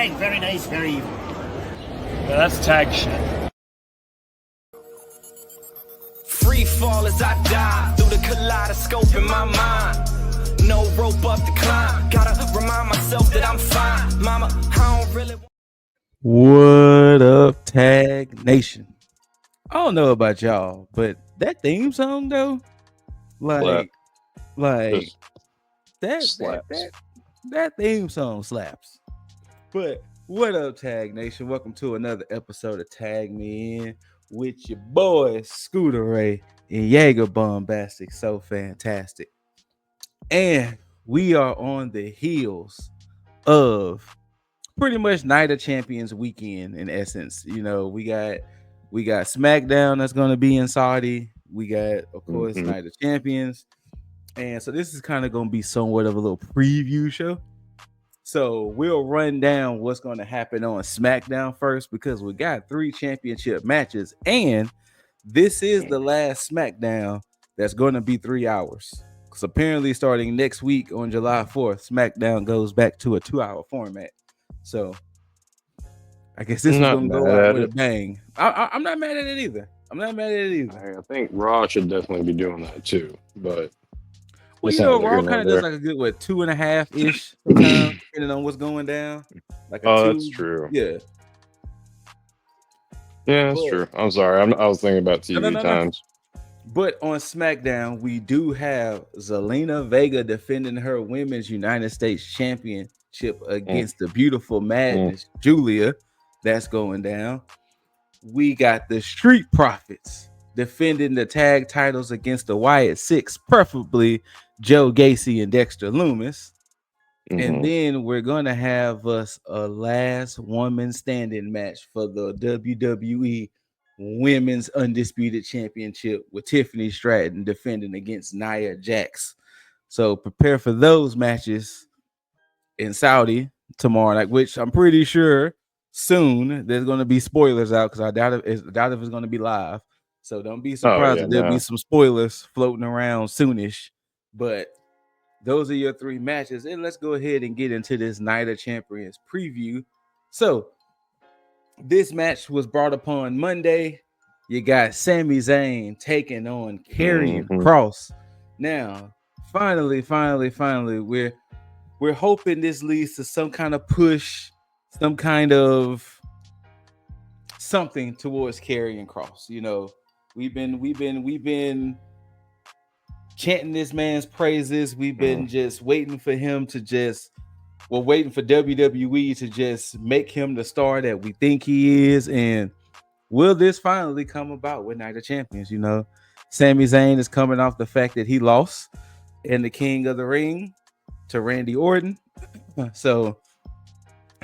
tag. Very nice, very evil. Yeah, that's tag shit. Free fall as I die through the kaleidoscope in my mind. No rope up to climb. Gotta remind myself that I'm fine. Mama, I don't really. What up, Tag Nation? I don't know about y'all, but that theme song though, like that theme song slaps. But what up, Tag Nation? Welcome to another episode of Tag Me In with your boys ScooterRay and Jaeger Bombastic. So fantastic. And we are on the heels of pretty much Night of Champions weekend. In essence, you know, we got SmackDown that's going to be in Saudi. We got, of course, Night of Champions. And so this is kind of going to be somewhat of a little preview show. So we'll run down what's going to happen on SmackDown first, because we got 3 championship matches. And this is the last SmackDown that's going to be 3 hours. Because apparently starting next week on July 4th, SmackDown goes back to a 2-hour format. So I guess this is going to go out with a bang. I'm not mad at it either. I think Raw should definitely be doing that too. But well, you know, Raw kind of does like a good 2.5-ish sometimes, depending on what's going down. Like that's true. Yeah. Yeah, that's true. I'm sorry. I was thinking about TV times. But on SmackDown, we do have Zelina Vega defending her Women's United States Championship against the beautiful Madness Julia. That's going down. We got the Street Profits defending the tag titles against the Wyatt Six, preferably Joe Gacy and Dexter Lumis. And then we're going to have us a last woman standing match for the WWE Women's Undisputed Championship with Tiffany Stratton defending against Nia Jax. So prepare for those matches in Saudi tomorrow night, which I'm pretty sure soon there's going to be spoilers out, because I doubt if it's going to be live. So don't be surprised if there'll be some spoilers floating around soonish. But those are your 3 matches. And let's go ahead and get into this Night of Champions preview. So this match was brought upon Monday. You got Sami Zayn taking on Karrion Kross. Now, finally, we're hoping this leads to some kind of push, some kind of something towards Karrion Kross. You know, we've been chanting this man's praises. We've been just waiting for him to waiting for WWE to just make him the star that we think he is. And will this finally come about with Night of Champions? You know, Sami Zayn is coming off the fact that he lost in the King of the Ring to Randy Orton. So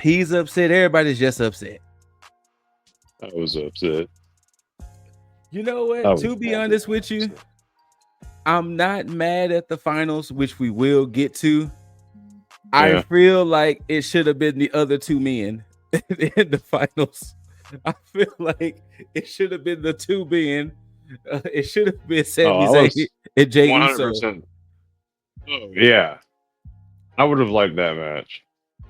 he's upset. Everybody's just upset. I was upset. You know what? To be honest with you, I'm not mad at the finals, which we will get to. I feel like it should have been the other 2 men in the finals. I feel like it should have been the 2 men. It should have been Sami Zayn and Jey Uso. 100%. Oh yeah, I would have liked that match.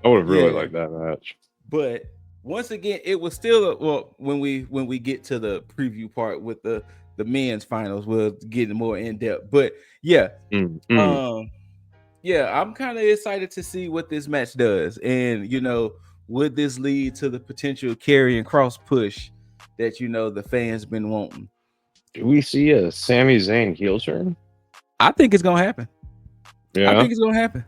I would have really liked that match. But once again, it was still when we get to the preview part with the men's finals, we'll get more in depth. But I'm kind of excited to see what this match does. And, you know, would this lead to the potential Karrion Kross push that, you know, the fans been wanting? Do we see a Sami Zayn heel turn? I think it's going to happen. Yeah. I think it's going to happen.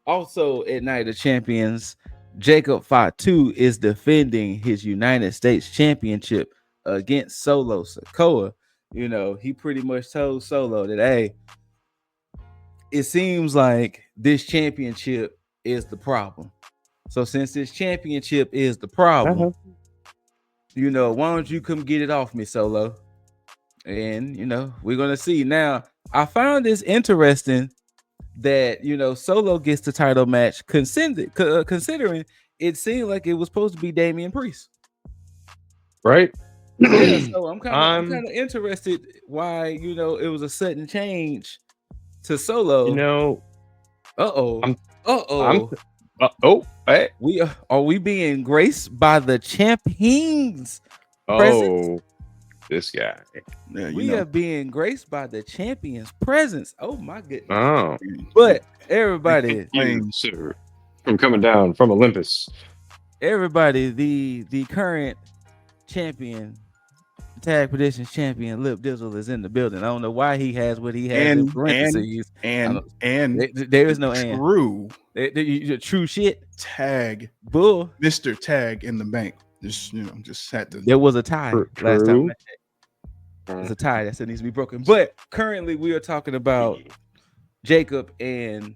Also, at Night of Champions, Jacob Fatu is defending his United States Championship against Solo Sikoa. You know, he pretty much told Solo that, hey, it seems like this championship is the problem. So since this championship is the problem, you know, why don't you come get it off me, Solo? And, you know, we're going to see. Now, I found this interesting that, you know, Solo gets the title match, considering it seemed like it was supposed to be Damian Priest. Right? Yeah, so I'm kind of interested why, you know, it was a sudden change to Solo. You know, Hey. Are we being graced by the champions? Oh, this guy. Yeah, We are being graced by the champions' presence. Oh my goodness! Oh, But everybody, you, sir, from coming down from Olympus. the current champion, tag predictions champion, Lip Dizzle is in the building. I don't know why he has what he has in parentheses. and There is no and. true True shit. tag Bull. Mr. Tag in the bank. Just had to. There was a tie last time. True. There's a tie that still needs to be broken. But currently we are talking about Jacob and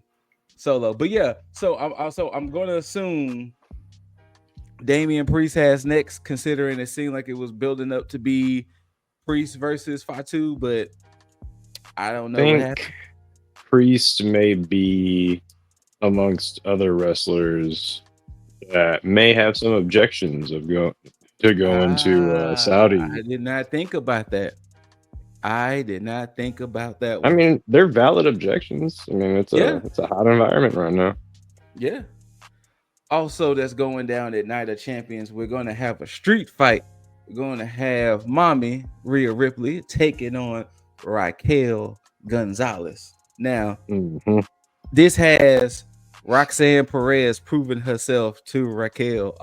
Solo. But yeah, so I'm going to assume Damian Priest has next, considering it seemed like it was building up to be Priest versus Fatu, but I don't know what happened. Priest may be amongst other wrestlers that may have some objections of going to Saudi. I did not think about that. I mean, they're valid objections. I mean, it's a hot environment right now. Yeah. Also, that's going down at Night of Champions. We're going to have a street fight. We're going to have Mommy Rhea Ripley taking on Raquel Gonzalez. Now, this has Roxanne Perez proving herself to Raquel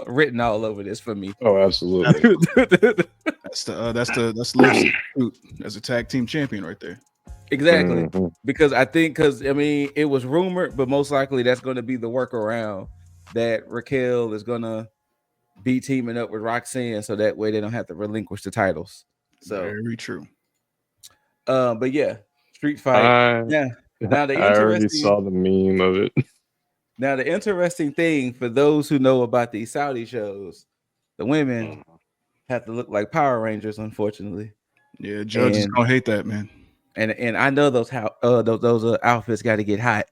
written all over this for me. Oh, absolutely. That's the Liv as a tag team champion right there. Exactly. Because it was rumored, but most likely that's going to be the workaround, that Raquel is going to be teaming up with Roxanne, so that way they don't have to relinquish the titles. So very true. But yeah, street fight. Now I already saw the meme of it. Now the interesting thing for those who know about these Saudi shows, the women have to look like Power Rangers, unfortunately. Yeah, Juggs is gonna hate that, man. And I know those outfits got to get hot.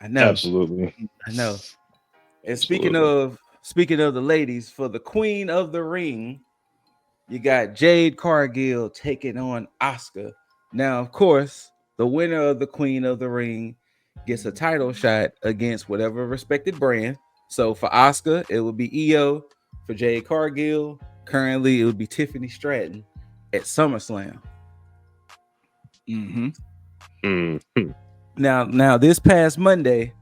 I know, absolutely. I know. And speaking of the ladies, for the Queen of the Ring, you got Jade Cargill taking on Asuka. Now, of course, the winner of the Queen of the Ring gets a title shot against whatever respected brand. So for Asuka, it would be Io. For Jade Cargill, currently it would be Tiffany Stratton at SummerSlam. Now this past Monday,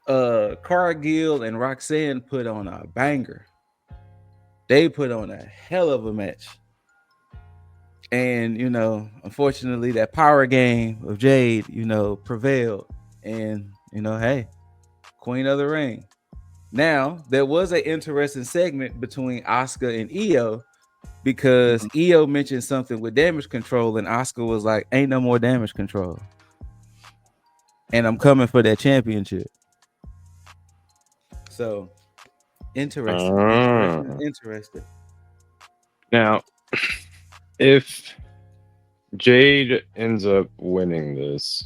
Cargill and Roxanne put on a banger. They put on a hell of a match. And, unfortunately, that power game of Jade, prevailed. And, hey, Queen of the Ring. Now, there was an interesting segment between Asuka and Io, because Io mentioned something with damage control, and Asuka was like, ain't no more damage control. And I'm coming for that championship. So, interesting. Now, if Jade ends up winning this,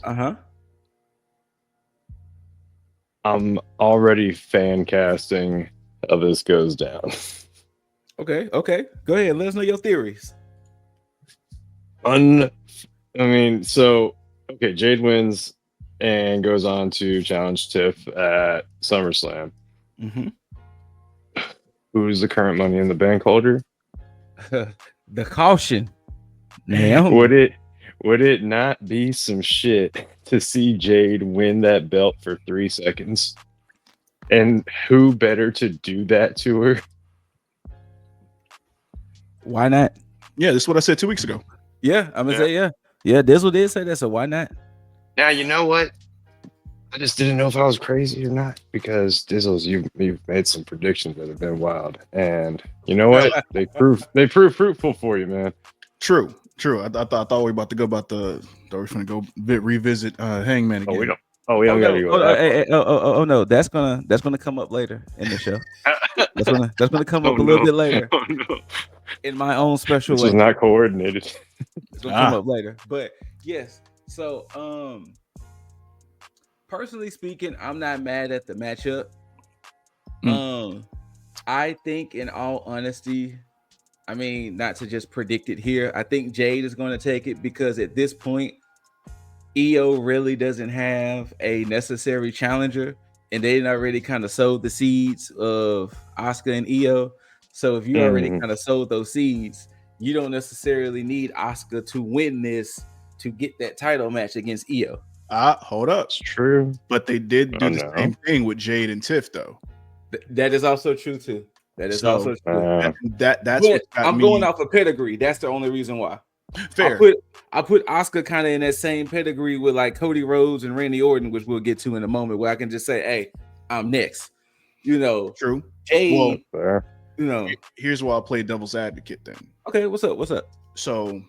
I'm already fan casting how this goes down. Okay. Go ahead. Let us know your theories. Jade wins and goes on to challenge Tiff at SummerSlam. Who's the current Money in the Bank holder? The caution. Would it not be some shit to see Jade win that belt for 3 seconds? And who better to do that to her? Why not? Yeah, this is what I said 2 weeks ago. Yeah, I'm gonna say yeah. Dizzle did say that, so why not? Now you know what? I just didn't know if I was crazy or not, because Dizzles, you've made some predictions that have been wild, and you know what? they prove fruitful for you, man. True. I thought we were about to go revisit Hangman again. We don't gotta go. No, that's gonna come up later in the show. That's gonna come up a little bit later. Oh no. In my own special way. This is not coordinated. It's gonna come up later. But yes, so personally speaking, I'm not mad at the matchup. I think, in all honesty, not to just predict it here, I think Jade is going to take it, because at this point, Io really doesn't have a necessary challenger. and they already kind of sowed the seeds of Asuka and Io. So if you already kind of sowed those seeds, you don't necessarily need Asuka to win this to get that title match against Io. Hold up. It's true. But they did do the same thing with Jade and Tiff, though. That is also true too. That is also true. That's what I'm going off of pedigree. That's the only reason why. Fair. I put Asuka kind of in that same pedigree with like Cody Rhodes and Randy Orton, which we'll get to in a moment, where I can just say, "Hey, I'm next." You know, true. Jade, Well, you know, here's why I play devil's advocate then. Okay, what's up? What's up? So,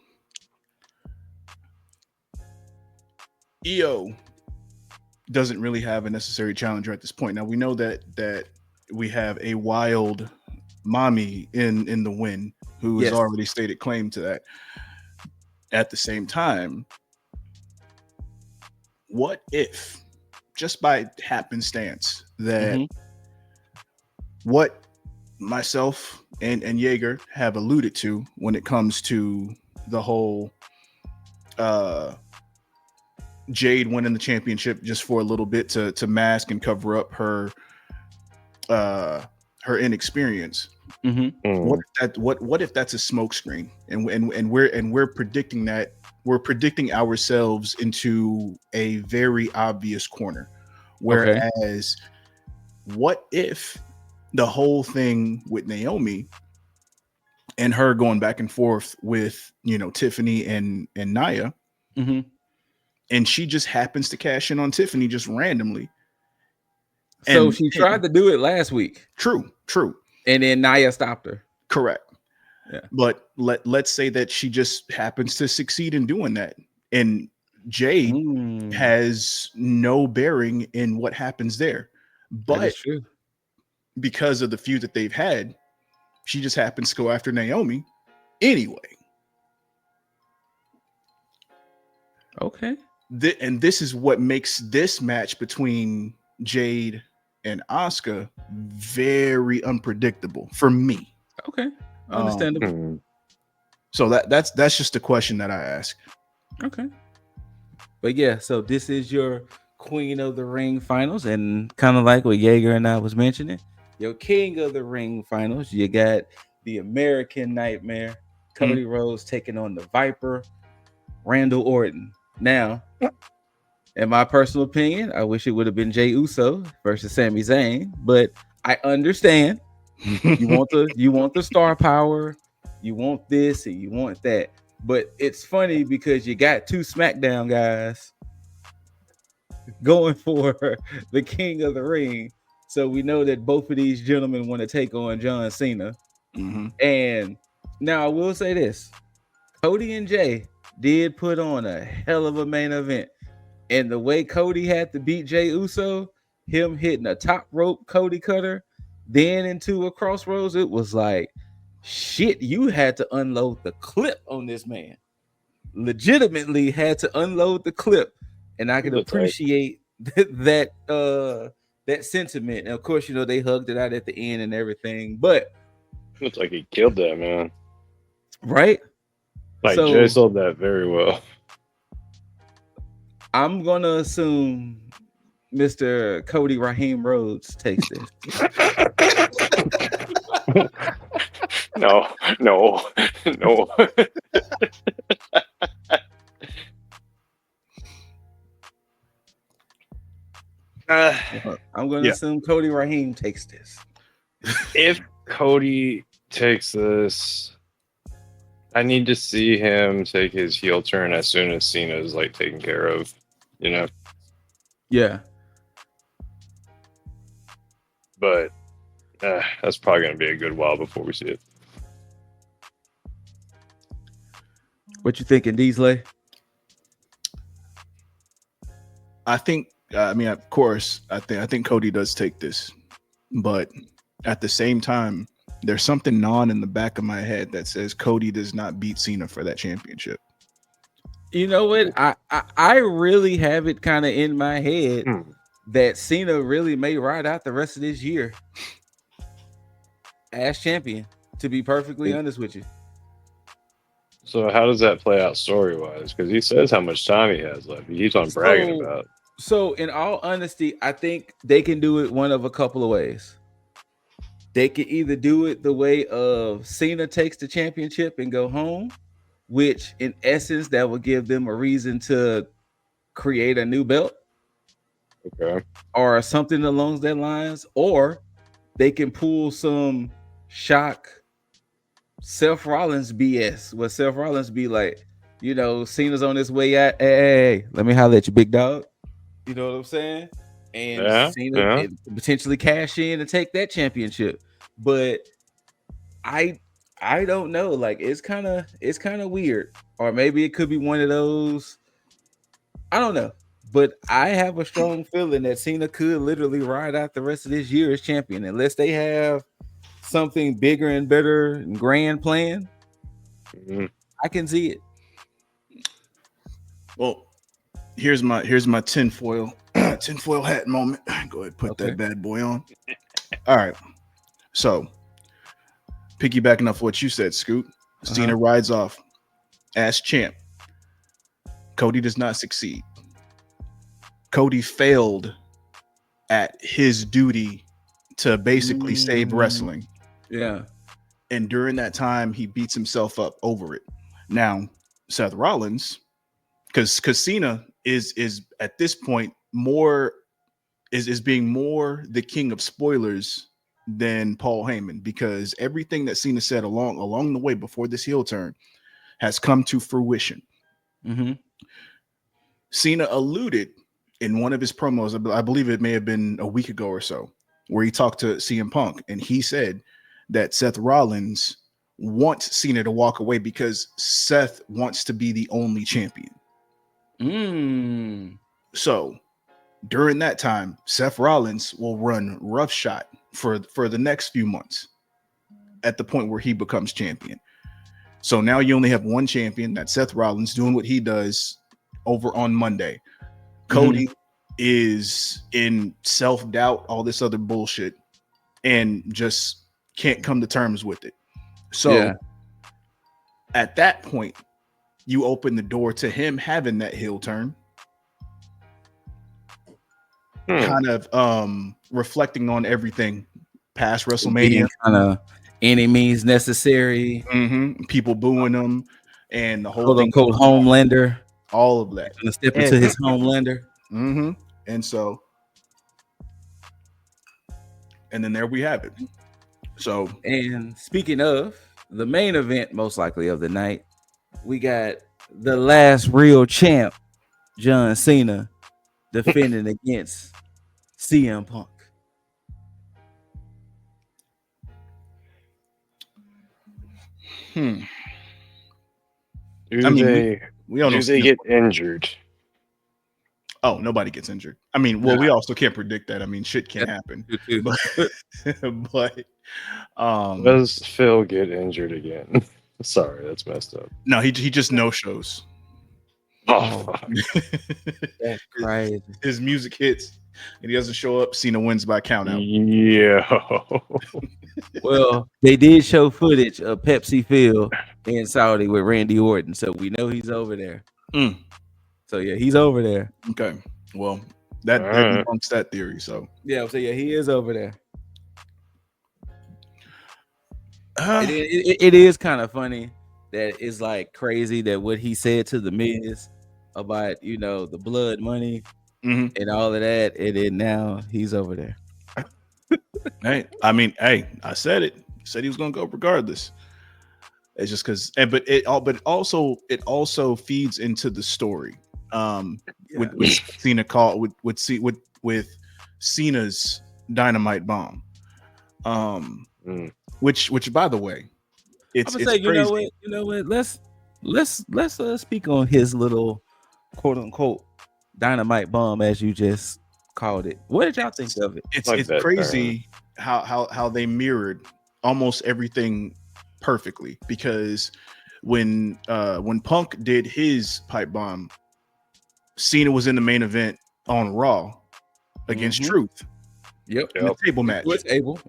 Io doesn't really have a necessary challenger at this point. Now we know that we have a wild mommy in the win who has already stated claim to that. At the same time, what if, just by happenstance, that what myself and Jaeger have alluded to when it comes to the whole Jade winning the championship just for a little bit to mask and cover up her inexperience. What if that's a smokescreen, and we're predicting that we're predicting ourselves into a very obvious corner, whereas what if the whole thing with Naomi and her going back and forth with Tiffany and Nia, and she just happens to cash in on Tiffany just randomly. So she tried to do it last week. True. And then Nia stopped her. Correct. Yeah. But let's say that she just happens to succeed in doing that. And Jade has no bearing in what happens there. But because of the feud that they've had, she just happens to go after Naomi anyway. Okay. And this is what makes this match between Jade and Asuka very unpredictable for me. Okay, understandable. So that's just a question that I ask. Okay, but yeah, so this is your Queen of the Ring finals, and kind of like what Jaeger and I was mentioning, your King of the Ring finals. You got the American Nightmare, Cody Rhodes taking on the Viper, Randall Orton. Now, in my personal opinion, I wish it would have been Jey Uso versus Sami Zayn, but I understand. You want the star power, you want this and you want that. But it's funny because you got two SmackDown guys going for the King of the Ring. So we know that both of these gentlemen want to take on John Cena. And now I will say this: Cody and Jay did put on a hell of a main event. And the way Cody had to beat Jey Uso, him hitting a top rope Cody cutter, then into a crossroads, it was like, shit, you had to unload the clip on this man. Legitimately had to unload the clip. And I can appreciate that sentiment. And of course, they hugged it out at the end and everything. But looks like he killed that man. Right? Like Jay sold that very well. I'm gonna assume Mr. Cody Raheem Rhodes takes this. No. I'm gonna assume Cody Raheem takes this. If Cody takes this, I need to see him take his heel turn as soon as Cena is like taken care of, Yeah. But that's probably going to be a good while before we see it. What you thinking, Deasley? I think. Of course, I think Cody does take this, but at the same time, there's something gnawing in the back of my head that says Cody does not beat Cena for that championship. You know what? I really have it kind of in my head that Cena really may ride out the rest of this year as champion, to be perfectly honest with you. So how does that play out story-wise? Because he says how much time he has left. He keeps on bragging about. So, in all honesty, I think they can do it one of a couple of ways. They can either do it the way of Cena takes the championship and go home, which in essence that would give them a reason to create a new belt. Okay. Or something along that lines, or they can pull some shock Seth Rollins BS. Where Seth Rollins be like, Cena's on his way out. Hey, let me holler at you, big dog. You know what I'm saying? And Cena can potentially cash in and take that championship. But I don't know. Like it's kind of weird. Or maybe it could be one of those. I don't know. But I have a strong feeling that Cena could literally ride out the rest of this year as champion, unless they have something bigger and better and grand plan. I can see it. Well, here's my tinfoil hat moment. Go ahead, put that bad boy on. All right. So, piggybacking off what you said, Scoot, Cena rides off as champ. Cody does not succeed. Cody failed at his duty to basically save wrestling. Yeah. And during that time, he beats himself up over it. Now, Seth Rollins, because Cena is at this point is being more the king of spoilers than Paul Heyman, because everything that Cena said along the way before this heel turn has come to fruition. Cena alluded in one of his promos, I believe it may have been a week ago or so, where he talked to CM Punk, and he said that Seth Rollins wants Cena to walk away because Seth wants to be the only champion. So during that time, Seth Rollins will run roughshod for the next few months at the point where he becomes champion. So now you only have one champion, that's Seth Rollins, doing what he does over on Monday. Cody is in self-doubt, all this other bullshit, and just can't come to terms with it. So at that point, you open the door to him having that heel turn, kind of reflecting on everything past WrestleMania, kind of any means necessary. People booing him, and the whole quote thing, unquote Homelander, all of that. Gonna step into his Homelander. And so, and then there we have it. So, and speaking of the main event, most likely of the night, we got the last real champ, John Cena, defending against CM Punk. We don't know. Do they get injured? Oh, nobody gets injured. I mean, well, we also can't predict that. I mean, shit can happen. But does Phil get injured again? Sorry, that's messed up. No, he just no shows. Oh, that's crazy. His music hits and he doesn't show up. Cena wins by count out. Yeah. Well, they did show footage of Pepsi Phil in Saudi with Randy Orton, so we know he's over there. So yeah, he's over there. Okay. Well, that debunks that theory. So yeah, he is over there. It is kind of funny that it's like crazy that what he said to the Miz about the blood money and all of that, and then now he's over there. I said it. Said he was gonna go regardless. It's just because, but it also feeds into the story. With Cena with Cena's dynamite bomb. Which by the way, it's crazy. You know what? Let's speak on his little quote unquote dynamite bomb, as you just called it. What did y'all think of it? It's crazy how they mirrored almost everything perfectly, because when Punk did his pipe bomb, Cena was in the main event on Raw against Truth. Yep. In the table match. Was able.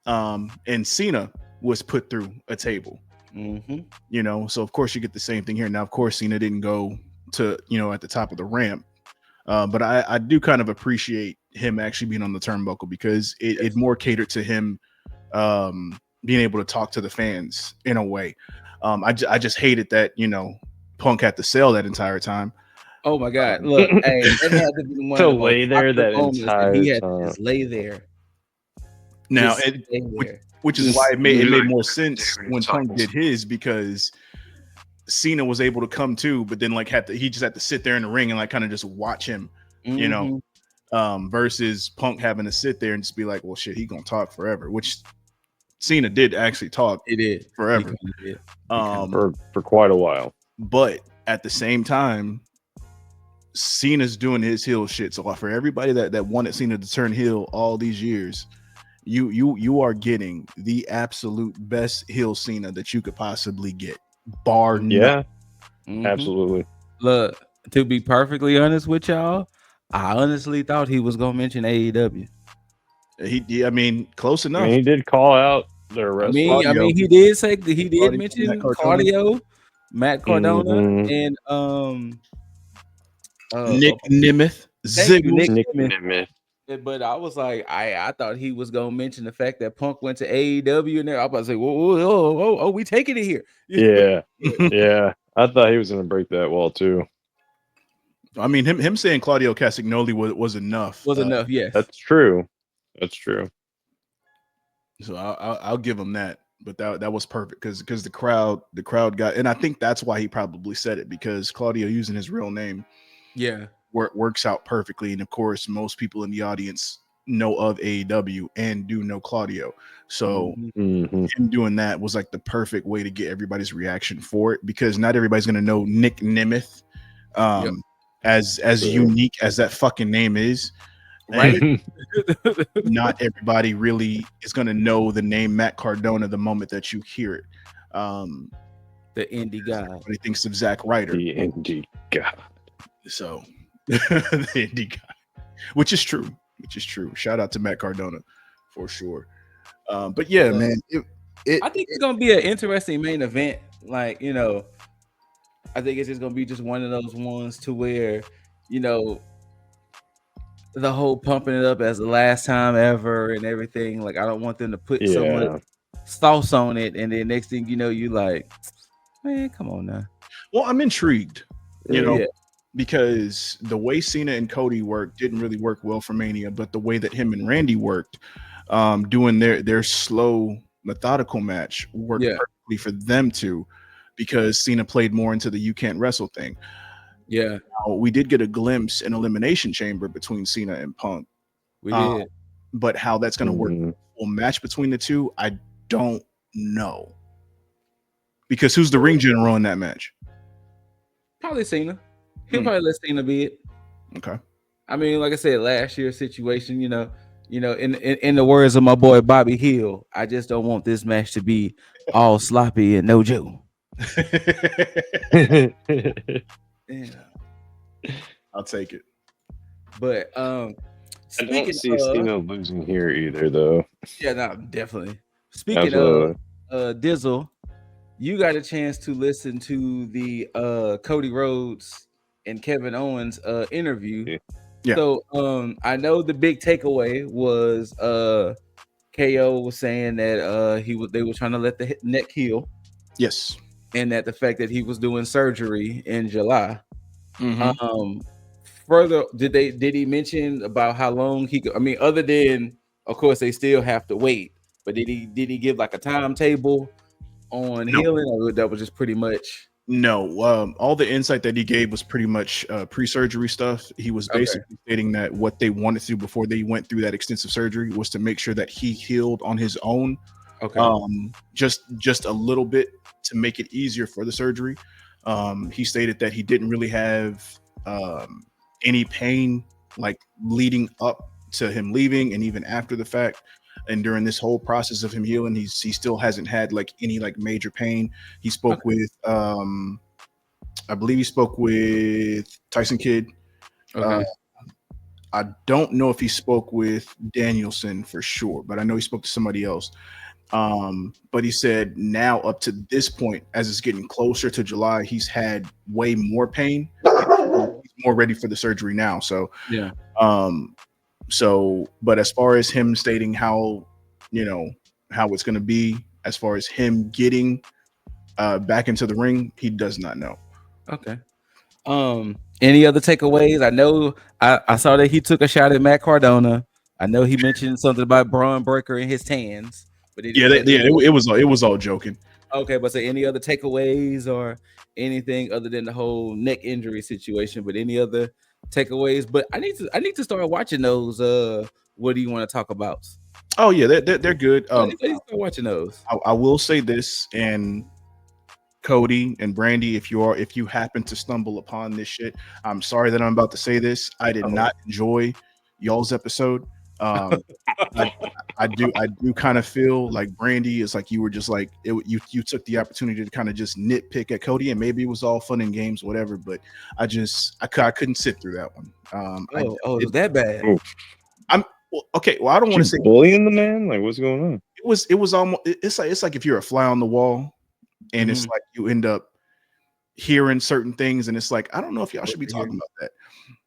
And Cena was put through a table. So of course you get the same thing here. Now, of course, Cena didn't go to, at the top of the ramp. But I do kind of appreciate him actually being on the turnbuckle because it more catered to him being able to talk to the fans in a way. I just hated that, Punk had to sell that entire time. Oh my God! Look, hey, that had to be one To of the most lay there popular that moments entire he had time. to just lay there. Now, Just lay there. which is Just why it made like, more sense dude, when it's Punk like- did his, because Cena was able to come too, but then he just had to sit there in the ring and like kind of just watch him, versus Punk having to sit there and just be like, well, shit, he gonna talk forever, which Cena did actually talk. He did forever. He did. For quite a while. But at the same time, Cena's doing his heel shit. So for everybody that wanted Cena to turn heel all these years, you are getting the absolute best heel Cena that you could possibly get, bar none. Absolutely. Look, to be perfectly honest with y'all, I honestly thought he was gonna mention AEW. I mean, close enough. I mean, he did call out their wrestler. I mean, he did say he did Claudio, mention Claudio, Matt Cardona, and Nick Nemeth, thank you, Ziggles. Nick Nick Nemeth. But I was like, I thought he was gonna mention the fact that Punk went to AEW, and there I was about to say, whoa, we taking it here. Yeah, yeah. I thought he was gonna break that wall too. I mean, him saying Claudio Castagnoli was enough. Was enough, yes. That's true. That's true. So I'll give him that. But that was perfect because the crowd got, and I think that's why he probably said it, because Claudio using his real name, works out perfectly. And of course, most people in the audience know of AEW and do know Claudio, so him doing that was like the perfect way to get everybody's reaction for it, because not everybody's gonna know Nick Nemeth, as unique as that fucking name is. Right. Not everybody really is going to know the name Matt Cardona the moment that you hear it. The indie guy. Everybody thinks of Zack Ryder. The indie guy. So the indie guy, which is true. Shout out to Matt Cardona for sure. But yeah, man, I think it's gonna be an interesting main event. Like, I think it's just gonna be just one of those ones to where, the whole pumping it up as the last time ever and everything. Like, I don't want them to put so much sauce on it, and then next thing you know, you like, man, come on now. Well, I'm intrigued, because the way Cena and Cody worked didn't really work well for Mania, but the way that him and Randy worked, doing their slow, methodical match worked perfectly for them too, because Cena played more into the you can't wrestle thing. Yeah. Now, we did get a glimpse in Elimination Chamber between Cena and Punk. We did. But how that's going to work a full match between the two, I don't know. Because who's the ring general in that match? Probably Cena. He'll probably let Cena be it. Okay. I mean, like I said, last year's situation, in the words of my boy Bobby Hill, I just don't want this match to be all sloppy and no joke. I'll take it. But I don't see Cena losing here either, though. Yeah, no, definitely. Speaking of Dizzle, you got a chance to listen to the Cody Rhodes and Kevin Owens interview. Yeah. So I know the big takeaway was KO was saying that they were trying to let the neck heal. Yes. And that the fact that he was doing surgery in July. Further, did he mention about how long he could? I mean, other than, of course, they still have to wait. But did he give like a timetable on healing, or that was just pretty much? No, all the insight that he gave was pretty much pre-surgery stuff. He was basically stating that what they wanted to do before they went through that extensive surgery was to make sure that he healed on his own. Just a little bit to make it easier for the surgery. He stated that he didn't really have any pain like leading up to him leaving, and even after the fact, and during this whole process of him healing, he still hasn't had like any like major pain. He spoke with I believe he spoke with Tyson Kidd. I don't know if he spoke with Danielson for sure, but I know he spoke to somebody else. But he said now up to this point, as it's getting closer to July, he's had way more pain. He's more ready for the surgery now. So yeah. But as far as him stating how, how it's going to be, as far as him getting back into the ring, he does not know. Okay. Any other takeaways? I know I saw that he took a shot at Matt Cardona. I know he mentioned something about Braun Breaker and his hands, but it was all joking. Okay, but so any other takeaways or anything other than the whole neck injury situation? But any other takeaways? But I need to start watching those. What do you want to talk about? Oh yeah, they're good. I need to start watching those. I will say this, and Cody and Brandy, if you happen to stumble upon this shit, I'm sorry that I'm about to say this. I did not enjoy y'all's episode. I do kind of feel like Brandy is like you were just like you took the opportunity to kind of just nitpick at Cody, and maybe it was all fun and games, whatever. But I couldn't sit through that one. It was that bad. Okay. Well, I don't want to say bullying the man. Like, what's going on? It was almost. It's like if you're a fly on the wall, and it's like you end up hearing certain things, and it's like I don't know if y'all should be talking about that.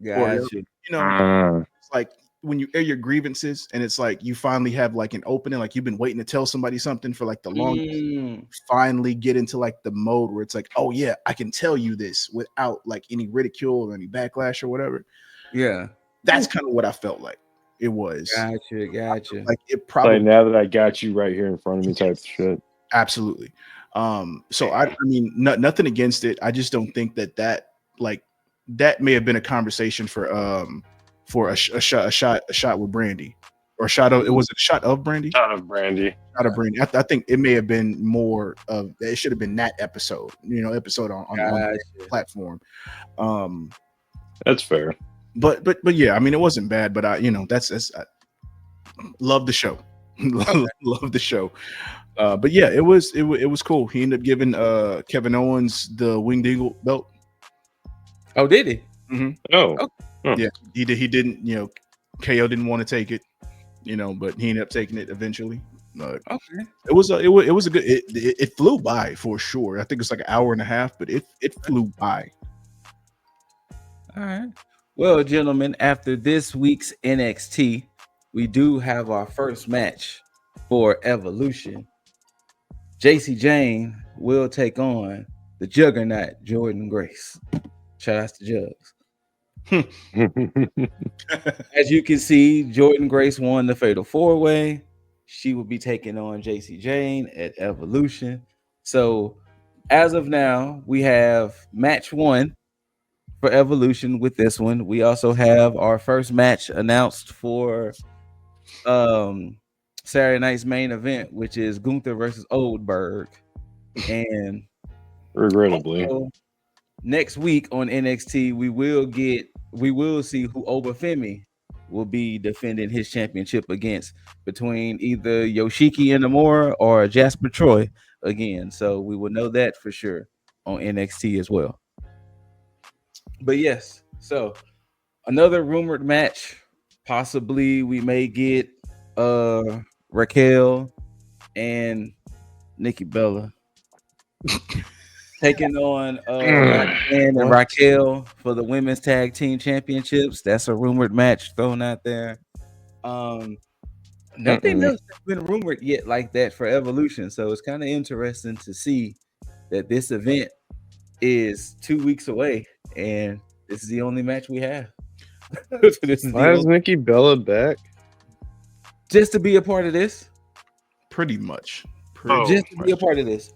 Gotcha. It's like when you air your grievances, and it's like you finally have like an opening, like you've been waiting to tell somebody something for like the longest. Finally get into like the mode where it's like, oh yeah, I can tell you this without like any ridicule or any backlash or whatever. Yeah, that's kind of what I felt like it was. Gotcha. Like it probably like now that I got you right here in front of me type of shit. Absolutely. So I mean, nothing against it. I just don't think that may have been a conversation for a shot with Brandy, or it was a shot of Brandy. Shot of Brandy. I think it may have been more of it should have been that episode. Episode on the platform. That's fair. But yeah, I mean, it wasn't bad. But I love the show. Love the show. But yeah, it was cool. He ended up giving Kevin Owens the Winged Eagle belt. Oh, did he? Mm-hmm. Oh, yeah, he did. He didn't. KO didn't want to take it. But he ended up taking it eventually. Okay. It was a good. It flew by for sure. I think it's like an hour and a half, but it flew by. All right. Well, gentlemen, after this week's NXT, we do have our first match for Evolution. JC Jane will take on the Juggernaut Jordan Grace. Shout out to Juggs. As you can see, Jordan Grace won the Fatal 4-Way. She will be taking on JC Jane at Evolution. So, as of now, we have match 1 for Evolution with this one. We also have our first match announced for Saturday night's main event, which is Gunther versus Oldberg. And regrettably, next week on NXT, we will see who Obafemi will be defending his championship against, between either Yoshiki Inamura or Jasper Troy again. So we will know that for sure on NXT as well. But yes, so another rumored match. Possibly we may get Raquel and Nikki Bella taking on Roxanne and Raquel for the women's tag team championships. That's a rumored match thrown out there. Nothing else has been rumored yet like that for Evolution. So it's kind of interesting to see that this event is 2 weeks away, and this is the only match we have. Why is Nikki Bella back? Just to be a part of this. Pretty much. Just to be a part of this.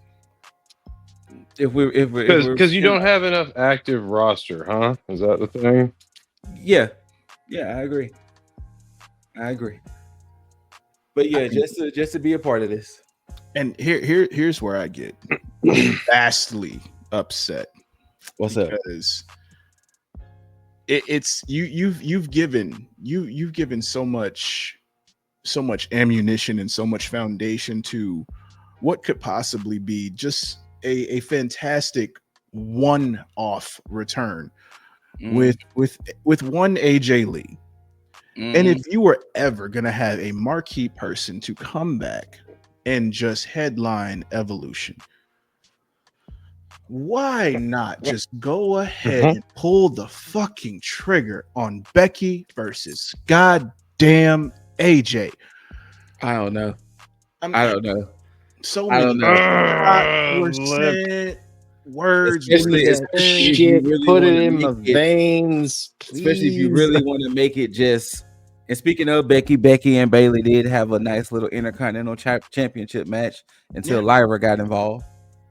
Because you don't have enough active roster, huh? Is that the thing? Yeah, I agree. But yeah, just to be a part of this. And here's where I get vastly upset. What's up? Because it's you've given so much ammunition and so much foundation to what could possibly be just a fantastic one-off return with one AJ Lee. And if you were ever gonna have a marquee person to come back and just headline Evolution, why not just go ahead and pull the fucking trigger on Becky versus goddamn AJ? I don't know. I don't know. So I many don't know. were said, words, especially if you really put want it to in my make it, veins, especially if you please. really want to make it just. And speaking of Becky and Bailey did have a nice little Intercontinental Championship match until Lyra got involved.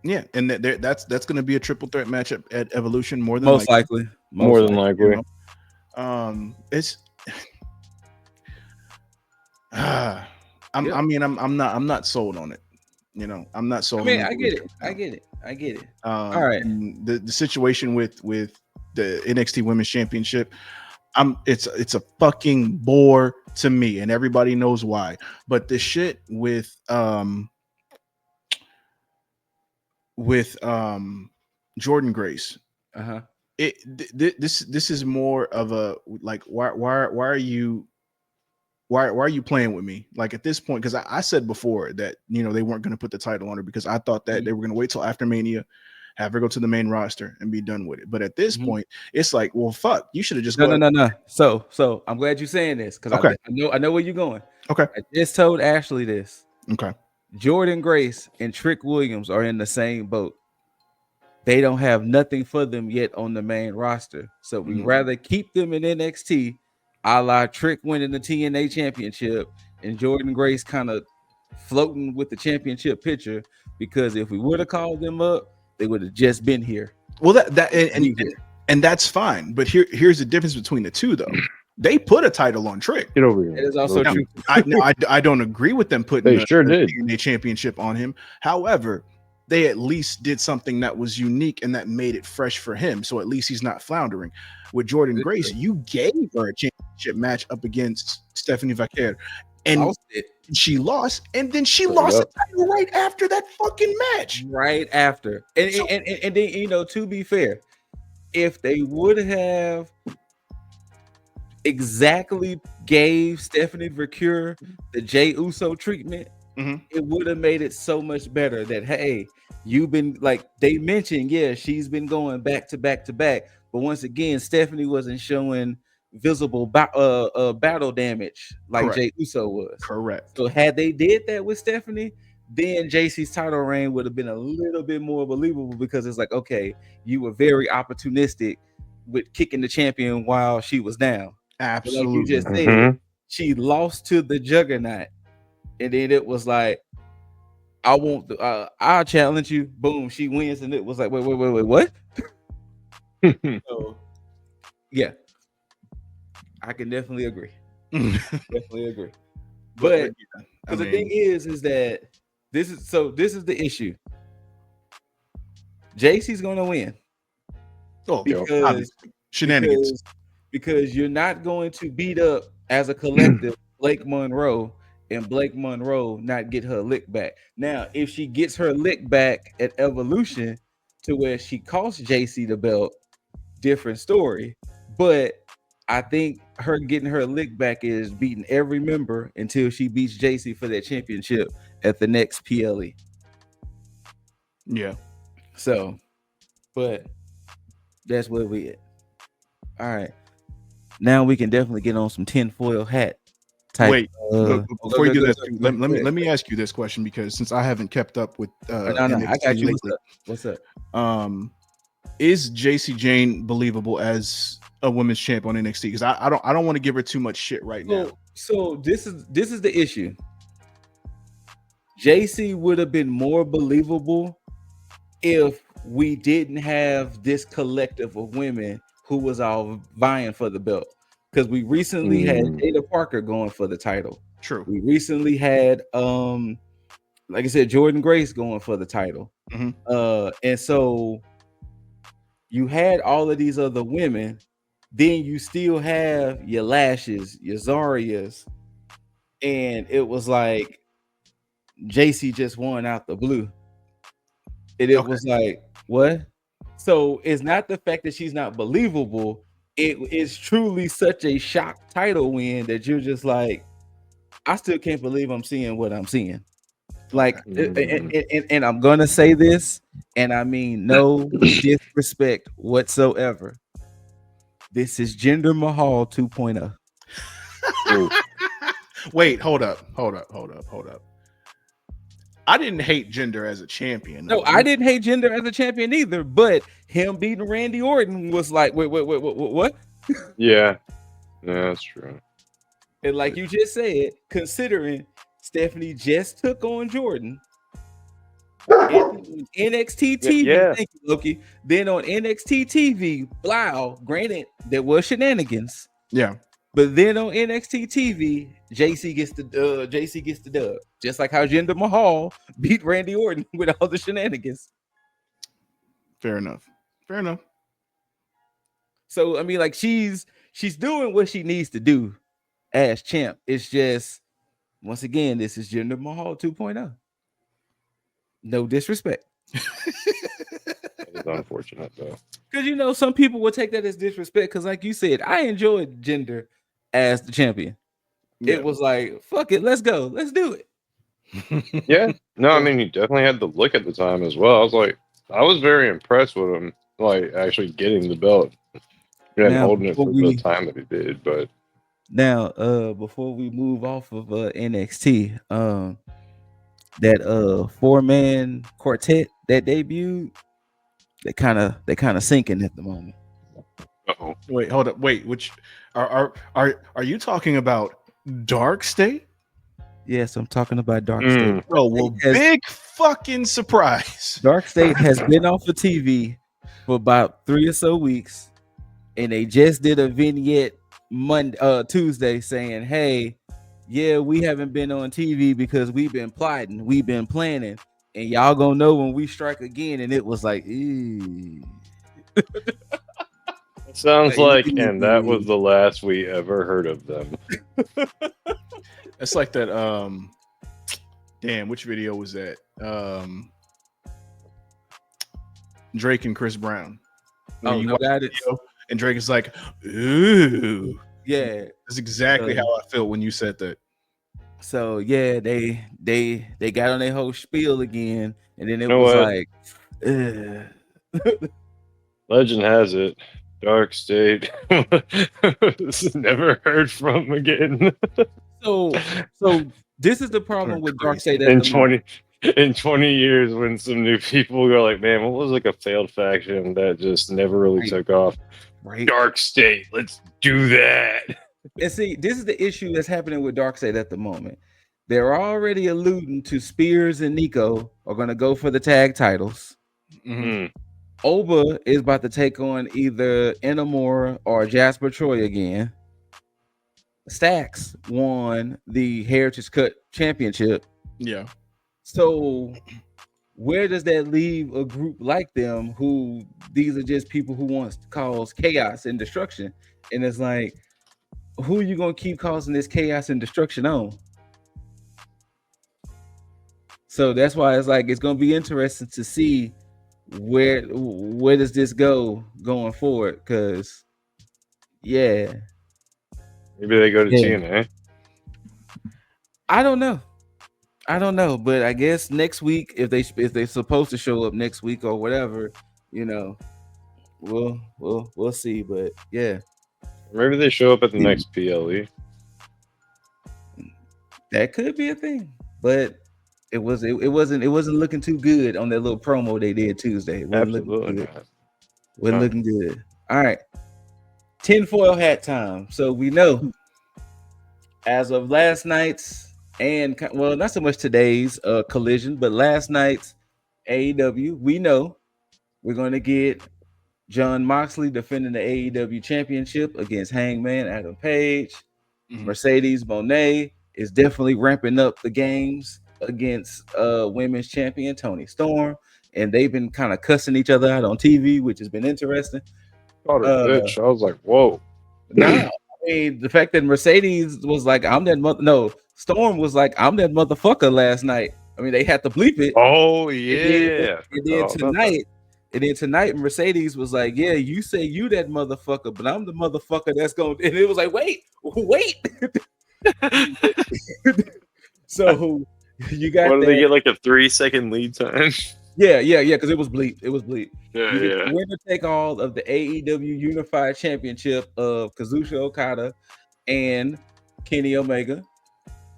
Yeah, and that's going to be a triple threat match at Evolution more than Most likely. More than likely. You know? It's. I'm not sold on it. You know, I'm not sold. I get it. All right. The situation with the NXT Women's Championship, it's a fucking bore to me, and everybody knows why. But the shit with Jordan Grace, this is more of a like why are you playing with me? Like at this point, because I said before that they weren't going to put the title on her because I thought that they were going to wait till after Mania, have her go to the main roster and be done with it. But at this point, it's like, well, fuck, you should have just no. So I'm glad you're saying this because I know where you're going. Okay, I just told Ashley this. Okay, Jordan Grace and Trick Williams are in the same boat. They don't have nothing for them yet on the main roster, so we rather keep them in NXT. A la Trick winning the TNA championship and Jordan Grace kind of floating with the championship picture, because if we would have called them up, they would have just been here. Well, and that's fine. But here's the difference between the two, though. They put a title on Trick. Get over here. It is also true. I don't agree with them putting the TNA championship on him. However, they at least did something that was unique and that made it fresh for him. So at least he's not floundering. With Jordan Grace, you gave her a championship match up against Stephanie Vaquer, and she lost, and then she lost the title right after that fucking match. Right after. And then, to be fair, if they would have exactly gave Stephanie Vaquer the Jey Uso treatment, it would have made it so much better that, hey, you've been like they mentioned, she's been going back to back to back. But once again, Stephanie wasn't showing visible battle damage like Jey Uso was. Correct. So had they did that with Stephanie, then JC's title reign would have been a little bit more believable, because it's like, okay, you were very opportunistic with kicking the champion while she was down. Absolutely. Like you just said, she lost to the Juggernaut, and then it was like, I'll challenge you. Boom, she wins, and it was like, wait, what? So, yeah, I can definitely agree. But the thing is that this is the issue. JC's gonna win. Because shenanigans. Because you're not going to beat up as a collective Blake Monroe and Blake Monroe not get her lick back. Now, if she gets her lick back at Evolution to where she costs JC the belt, different story. But I think her getting her lick back is beating every member until she beats JC for that championship at the next PLE. Yeah. So, but that's where we at. All right. Now we can definitely get on some tinfoil hat type. Wait, before you do that, let me ask you this question, because since I haven't kept up with I got you. lately, What's up? Is JC Jane believable as a women's champ on NXT? Because I don't want to give her too much shit right now. So this is the issue. JC would have been more believable if we didn't have this collective of women who was all vying for the belt. Because we recently had Jada Parker going for the title. True. We recently had like I said, Jordan Grace going for the title. And so you had all of these other women, then you still have your Lashes, your Zarias, and it was like JC just won out the blue. And it was like, what? So it's not the fact that she's not believable. It is truly such a shock title win that you're just like, I still can't believe I'm seeing what I'm seeing. Like, and I'm gonna say this, and I mean no disrespect whatsoever. This is Jinder Mahal 2.0. Wait, hold up. I didn't hate Jinder as a champion. No, I didn't hate Jinder as a champion either, but him beating Randy Orton was like, wait, what? Yeah, that's true. And like you just said, considering Stephanie just took on Jordan NXT TV, yeah. Thank you, Loki. Then on NXT TV, wow, granted there was shenanigans. Yeah. But then on NXT TV, JC gets the dub. Just like how Jinder Mahal beat Randy Orton with all the shenanigans. Fair enough. So I mean, like she's doing what she needs to do as champ. It's just, once again, this is Jinder Mahal 2.0. No disrespect. It's unfortunate though. Because some people will take that as disrespect. Because like you said, I enjoyed Jinder as the champion. Yeah. It was like, fuck it, let's go, let's do it. Yeah, no, I mean he definitely had the look at the time as well. I was very impressed with him, like actually getting the belt and holding it for the time that he did. But now, before we move off of NXT, that 4-man quartet that debuted, they kind of sinking at the moment. Uh-oh. Wait, hold up. Wait, which are you talking about? Dark State? Yes, I'm talking about Dark State. Oh, well, big fucking surprise. Dark State has been off of TV for about 3 or so weeks, and they just did a vignette Tuesday saying, "Hey, yeah, we haven't been on TV because we've been plotting, we've been planning, and y'all gonna know when we strike again." And it was like, ew. Sounds like, and that was the last we ever heard of them. That's like that. Damn, which video was that? Drake and Chris Brown. Oh, no, got it. And Drake is like, ooh, yeah. That's exactly how I felt when you said that. So yeah, they got on their whole spiel again, and then it was like, legend has it, Dark State never heard from again. So this is the problem with Dark State. In 20 years, when some new people go like, man, what was like a failed faction that just never really took off? Right. Dark State, let's do that. And see, this is the issue that's happening with Dark State at the moment. They're already alluding to Spears and Nico are going to go for the tag titles. Mm-hmm. Oba is about to take on either Enamor or Jasper Troy again. Stax won the Heritage Cut Championship. Yeah. So where does that leave a group like them, who these are just people who wants to cause chaos and destruction? And it's like, who are you going to keep causing this chaos and destruction on? So that's why it's like, it's going to be interesting to see where does this go going forward? Because yeah, maybe they go to TNA. I don't know, but I guess next week, if they're supposed to show up next week or whatever, we'll see. But yeah, maybe they show up at the next PLE. That could be a thing, but it wasn't looking too good on that little promo they did Tuesday. Absolutely, wasn't looking good. All right, tinfoil hat time. So we know as of last night's, and well, not so much today's collision, but last night's AEW, we know we're going to get Jon Moxley defending the AEW championship against Hangman Adam Page. Mm-hmm. Mercedes Moné is definitely ramping up the games against women's champion Toni Storm, and they've been kind of cussing each other out on TV, which has been interesting. Bitch. I was like, whoa. Nah, I mean, the fact that Mercedes was like, I'm that mother. No, Storm was like, I'm that motherfucker last night. I mean, they had to bleep it. Oh yeah. And then tonight, Mercedes was like, yeah, you say you that motherfucker, but I'm the motherfucker that's going. And it was like, wait. So You got What do that. they get, like a 3-second lead time? Yeah, because it was bleep. It was bleep. Yeah, You get yeah. the winner take all of the AEW Unified Championship of Kazuchika Okada and Kenny Omega.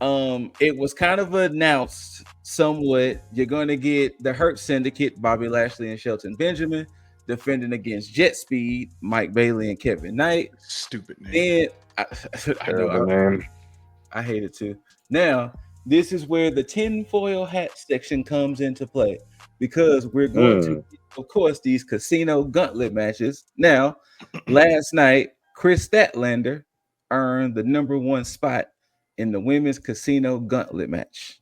It was kind of announced somewhat. You're going to get the Hurt Syndicate, Bobby Lashley and Shelton Benjamin, defending against Jet Speed, Mike Bailey and Kevin Knight. Stupid name. Then I know name. I hate it too. Now, this is where the tinfoil hat section comes into play because we're going to, of course, these casino gauntlet matches. Now, last night, Chris Statlander earned the number 1 spot in the women's casino gauntlet match.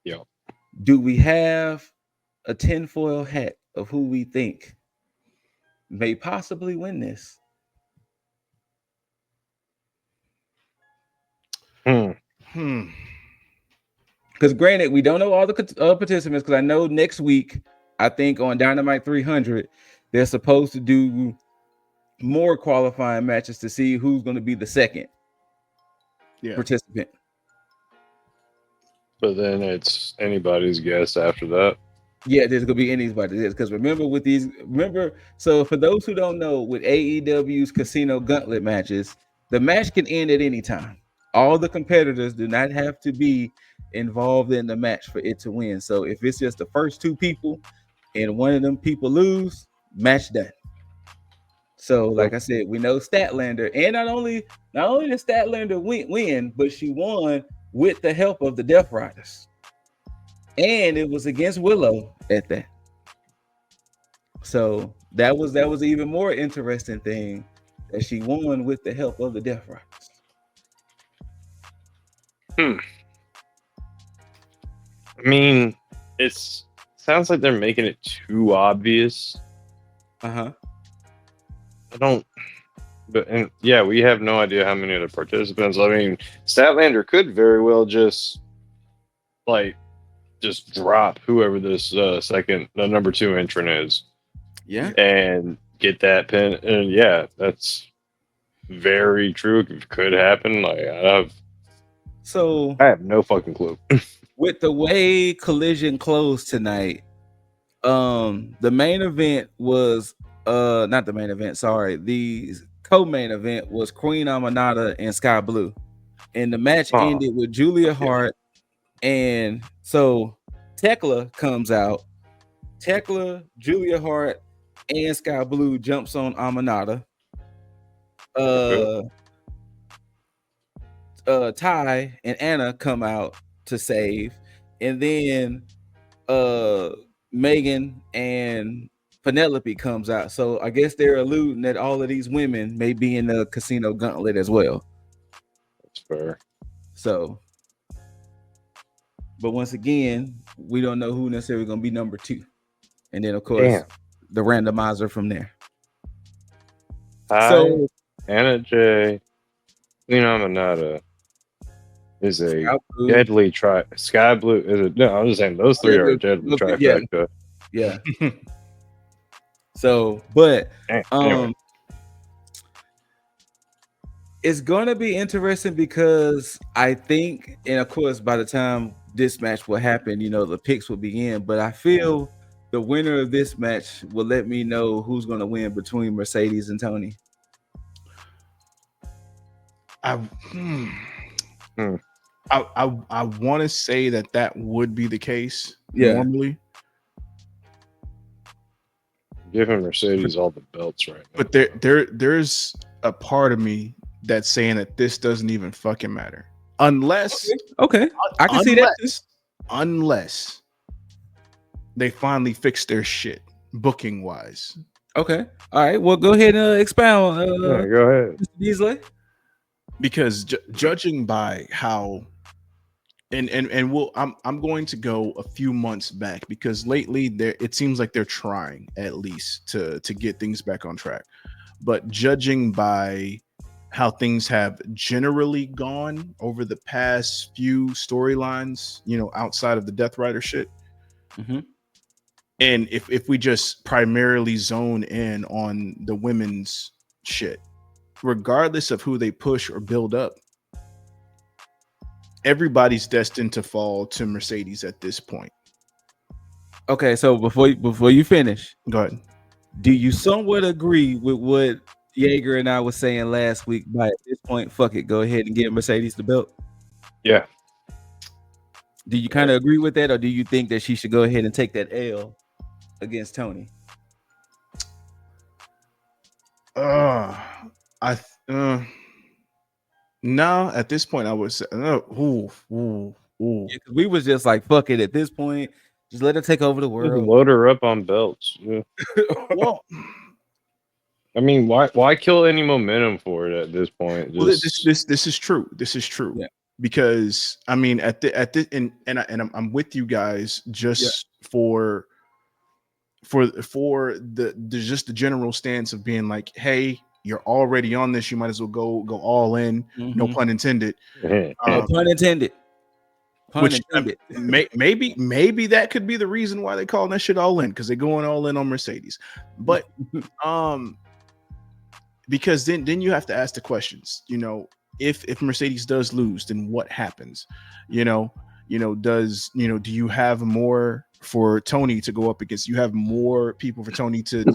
Yo. Do we have a tinfoil hat of who we think may possibly win this? Because granted, we don't know all the participants. Because I know next week, I think on Dynamite 300, they're supposed to do more qualifying matches to see who's going to be the second participant. But then it's anybody's guess after that. Yeah, there's gonna be anybody's because so for those who don't know, with AEW's casino gauntlet matches, the match can end at any time. All the competitors do not have to be involved in the match for it to win. So if it's just the first 2 people and one of them people lose, match done. So like I said, we know Statlander, and not only did Statlander win, but she won with the help of the Death Riders. And it was against Willow at that. So that was an even more interesting thing, that she won with the help of the Death Riders. I mean, it sounds like they're making it too obvious. Uh-huh. We have no idea how many of the participants. I mean, Statlander could very well just drop whoever this the number 2 entrant is. Yeah. And get that pin. And yeah, that's very true. It could happen. I have no fucking clue. With the way Collision closed tonight, the main event was not the main event, sorry. The co-main event was Queen Aminata and Sky Blue. And the match ended with Julia Hart. And so Tekla comes out. Tekla, Julia Hart, and Sky Blue jumps on Aminata. Ty and Anna come out to save. And then Megan and Penelope comes out. So I guess they're alluding that all of these women may be in the casino gauntlet as well. That's fair. So, but once again, we don't know who necessarily going to be number 2. And then, of course, the randomizer from there. So, Anna J, Queen Aminata is a deadly Sky Blue is it? No, I was saying those 3 are a deadly trifecta. Yeah. So, but anyway. It's gonna be interesting because I think, and of course, by the time this match will happen, the picks will begin. But I feel the winner of this match will let me know who's gonna win between Mercedes and Tony. I want to say that would be the case normally. Giving Mercedes all the belts right now. But there's a part of me that's saying that this doesn't even fucking matter. Unless I can see that. Unless they finally fix their shit booking wise. Okay. All right. Well, go ahead and expound. Go ahead. Mr. Beasley. Because judging by how and I'm going to go a few months back, because lately it seems like they're trying at least to get things back on track. But judging by how things have generally gone over the past few storylines, outside of the Death Rider shit. Mm-hmm. And if we just primarily zone in on the women's shit, regardless of who they push or build up, everybody's destined to fall to Mercedes at this point. Okay, so before you finish, Go ahead. do you somewhat agree with what Jaeger and I was saying last week? By at this point, fuck it, go ahead and give Mercedes the belt. Yeah. Do you kind of agree with that, or do you think that she should go ahead and take that L against Tony? No, at this point I would say no. Yeah, we was just like, fuck it at this point. Just let her take over the world. Load her up on belts. Yeah. Well, I mean, why kill any momentum for it at this point? well, this is true. This is true. Yeah. Because I mean, I'm with you guys just for the just the general stance of being like, hey, you're already on this. You might as well go all in. No pun intended. No pun intended. Which maybe that could be the reason why they call that shit all in, because they're going all in on Mercedes. But because then you have to ask the questions. You know, if Mercedes does lose, then what happens? Do you have more for Tony to go up against? You have more people for Tony to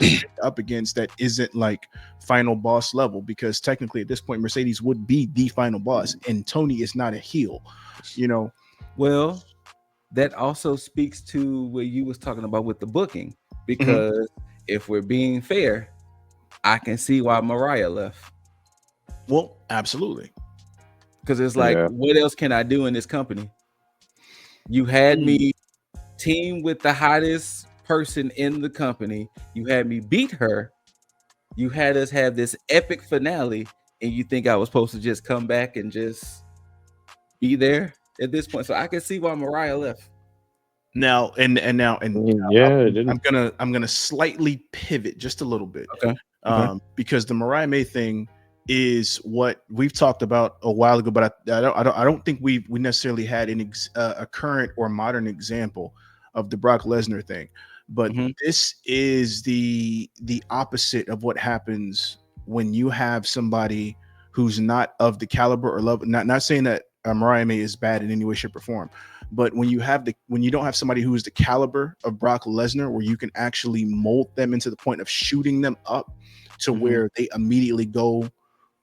up against that isn't like final boss level, because technically at this point Mercedes would be the final boss and Tony is not a heel. Well, that also speaks to what you was talking about with the booking, because if we're being fair, I can see why Mariah left. Well, absolutely. Because it's like, what else can I do in this company? You had me team with the hottest person in the company. You had me beat her. You had us have this epic finale, and you think I was supposed to just come back and just be there at this point? So I can see why Mariah left. Now, I'm gonna slightly pivot just a little bit. Okay. Because the Mariah May thing is what we've talked about a while ago, but I don't think we necessarily had a current or modern example of the Brock Lesnar thing. But this is the opposite of what happens when you have somebody who's not of the caliber or level. Not saying that Mariah May is bad in any way, shape, or form, but when you don't have somebody who is the caliber of Brock Lesnar, where you can actually mold them into the point of shooting them up to where they immediately go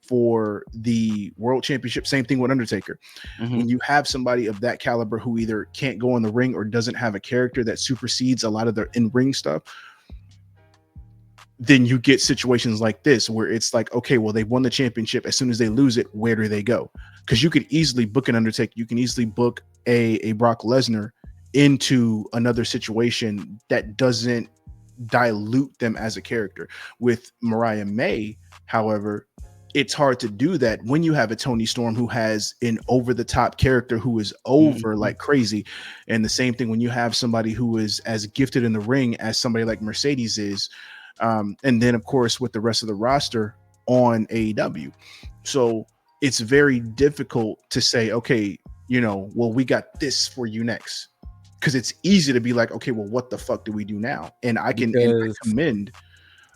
for the world championship. Same thing with Undertaker. When you have somebody of that caliber who either can't go in the ring or doesn't have a character that supersedes a lot of their in-ring stuff, then you get situations like this where it's like, okay, well, they won the championship. As soon as they lose it, where do they go? Because you could easily book an Undertaker. You can easily book a Brock Lesnar into another situation that doesn't dilute them as a character. With Mariah May, however, it's hard to do that when you have a Toni Storm who has an over-the-top character who is over like crazy. And the same thing when you have somebody who is as gifted in the ring as somebody like Mercedes is. And then, of course, with the rest of the roster on AEW. So it's very difficult to say, okay, well, we got this for you next. Because it's easy to be like, okay, well, what the fuck do we do now? And I commend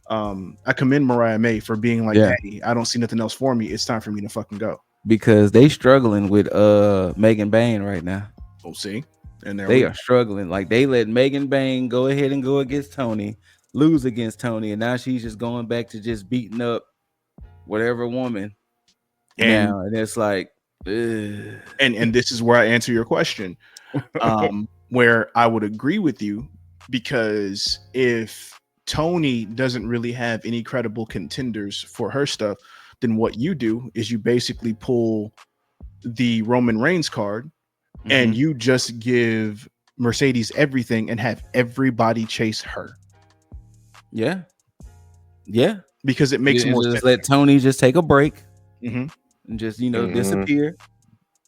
Mariah May for being like, hey, I don't see nothing else for me. It's time for me to fucking go. Because they struggling with Megan Bain right now. Oh, see? And they are struggling. Like, they let Megan Bain go ahead and go against Tony, lose against Tony, and now she's just going back to just beating up whatever woman. And it's like, ugh. And this is where I answer your question. Where I would agree with you, because if Tony doesn't really have any credible contenders for her stuff, then what you do is you basically pull the Roman Reigns card and you just give Mercedes everything and have everybody chase her. Yeah. Because it makes more sense. Just let Tony just take a break and just, disappear.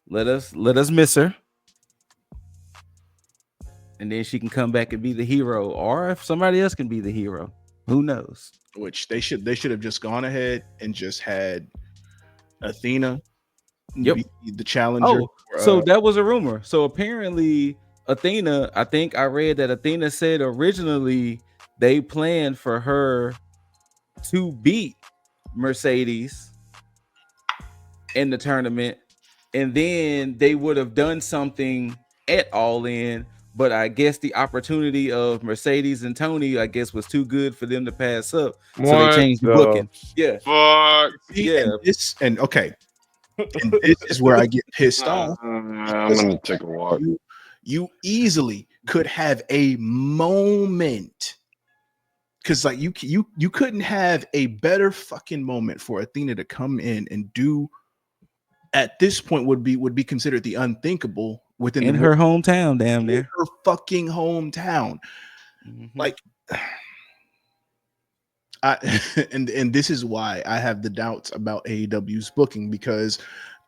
Let us miss her. And then she can come back and be the hero, or if somebody else can be the hero, who knows? Which they should have just gone ahead and just had Athena be the challenger. So that was a rumor. So apparently Athena, I think I read that Athena said originally they planned for her to beat Mercedes in the tournament and then they would have done something at All In. But I guess the opportunity of Mercedes and Tony, I guess, was too good for them to pass up. So they changed the booking. Yeah. Fuck. See, Yeah. and okay. And this is where I get pissed off. I'm gonna take a walk. You easily could have a moment, because like you couldn't have a better fucking moment for Athena to come in and do at this point would be considered the unthinkable within her hometown, damn near her fucking hometown. Like and this is why I have the doubts about AEW's booking, because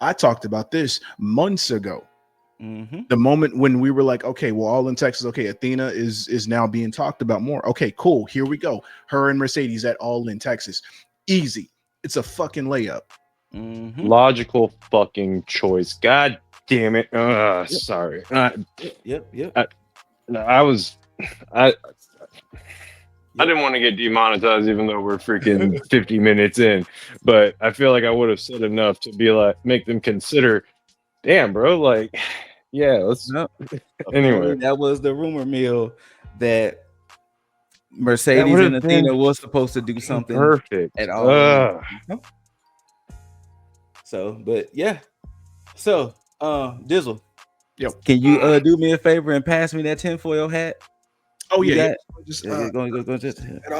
I talked about this months ago. The moment when we were like, okay, well, All in Texas, okay, Athena is now being talked about more. Okay, cool, here we go. Her and Mercedes at All in Texas. Easy. It's a fucking layup. Logical fucking choice. God damn it. Sorry. Yep. I didn't want to get demonetized, even though we're freaking 50 minutes in, but I feel like I would have said enough to be like, make them consider, damn, bro, like, yeah, let's. Anyway, that was the rumor mill that Mercedes and Athena was supposed to do something perfect at all. So, but yeah. So, Dizzle, can you do me a favor and pass me that tinfoil hat? Oh yeah, just y'all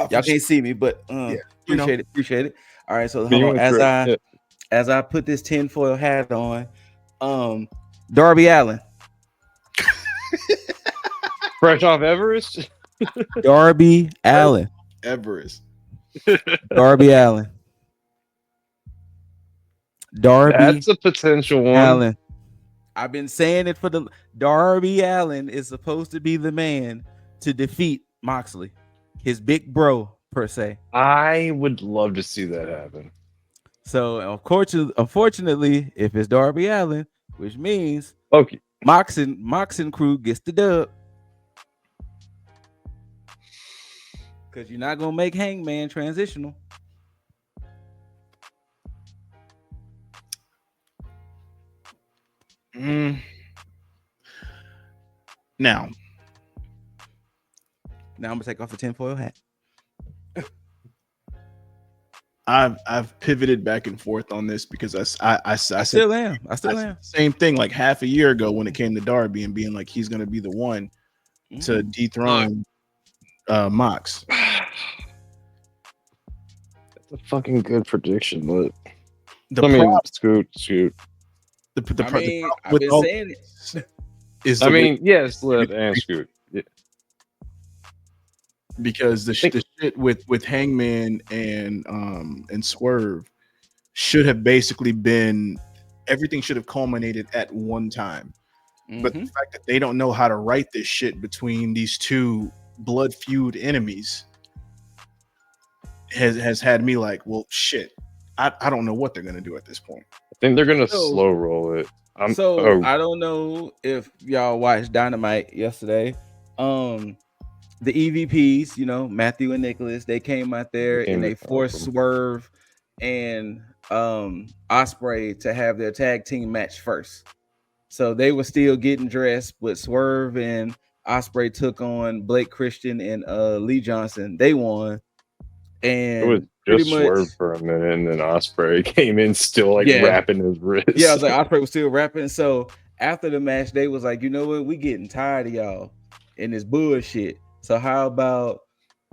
can't see me, but appreciate it. All right, so hold on. As I put this tinfoil hat on, Darby Allin, fresh off Everest. Darby Allin, Everest, Darby Allin, Darby. That's a potential one. Allin. I've been saying it for the Darby Allin is supposed to be the man to defeat Moxley, his big bro per se. I would love to see that happen. So unfortunately, if it's Darby Allin, which means okay, Mox and crew gets the dub, because you're not gonna make Hangman transitional. Now I'm gonna take off the tinfoil hat. I've pivoted back and forth on this because I still am. Same thing like half a year ago when it came to Darby and being like he's gonna be the one to dethrone Mox. That's a fucking good prediction, but Scoot. I've been saying it. Yes, Liv and Scoot. Yeah. Because the shit with Hangman and Swerve should have basically been, everything should have culminated at one time. But the fact that they don't know how to write this shit between these two blood feud enemies has had me like, well, shit. I don't know what they're gonna do at this point. I think they're gonna slow roll it. I don't know if y'all watched Dynamite yesterday. The EVPs, Matthew and Nicholas, they came out there and they forced Swerve and Ospreay to have their tag team match first. So they were still getting dressed, but Swerve and Ospreay took on Blake Christian and Lee Johnson. They won. And it was just Swerve for a minute, and then Ospreay came in still wrapping his wrist. Yeah, I was like, Ospreay was still rapping. So after the match, they was like, you know what? We getting tired of y'all and this bullshit. So how about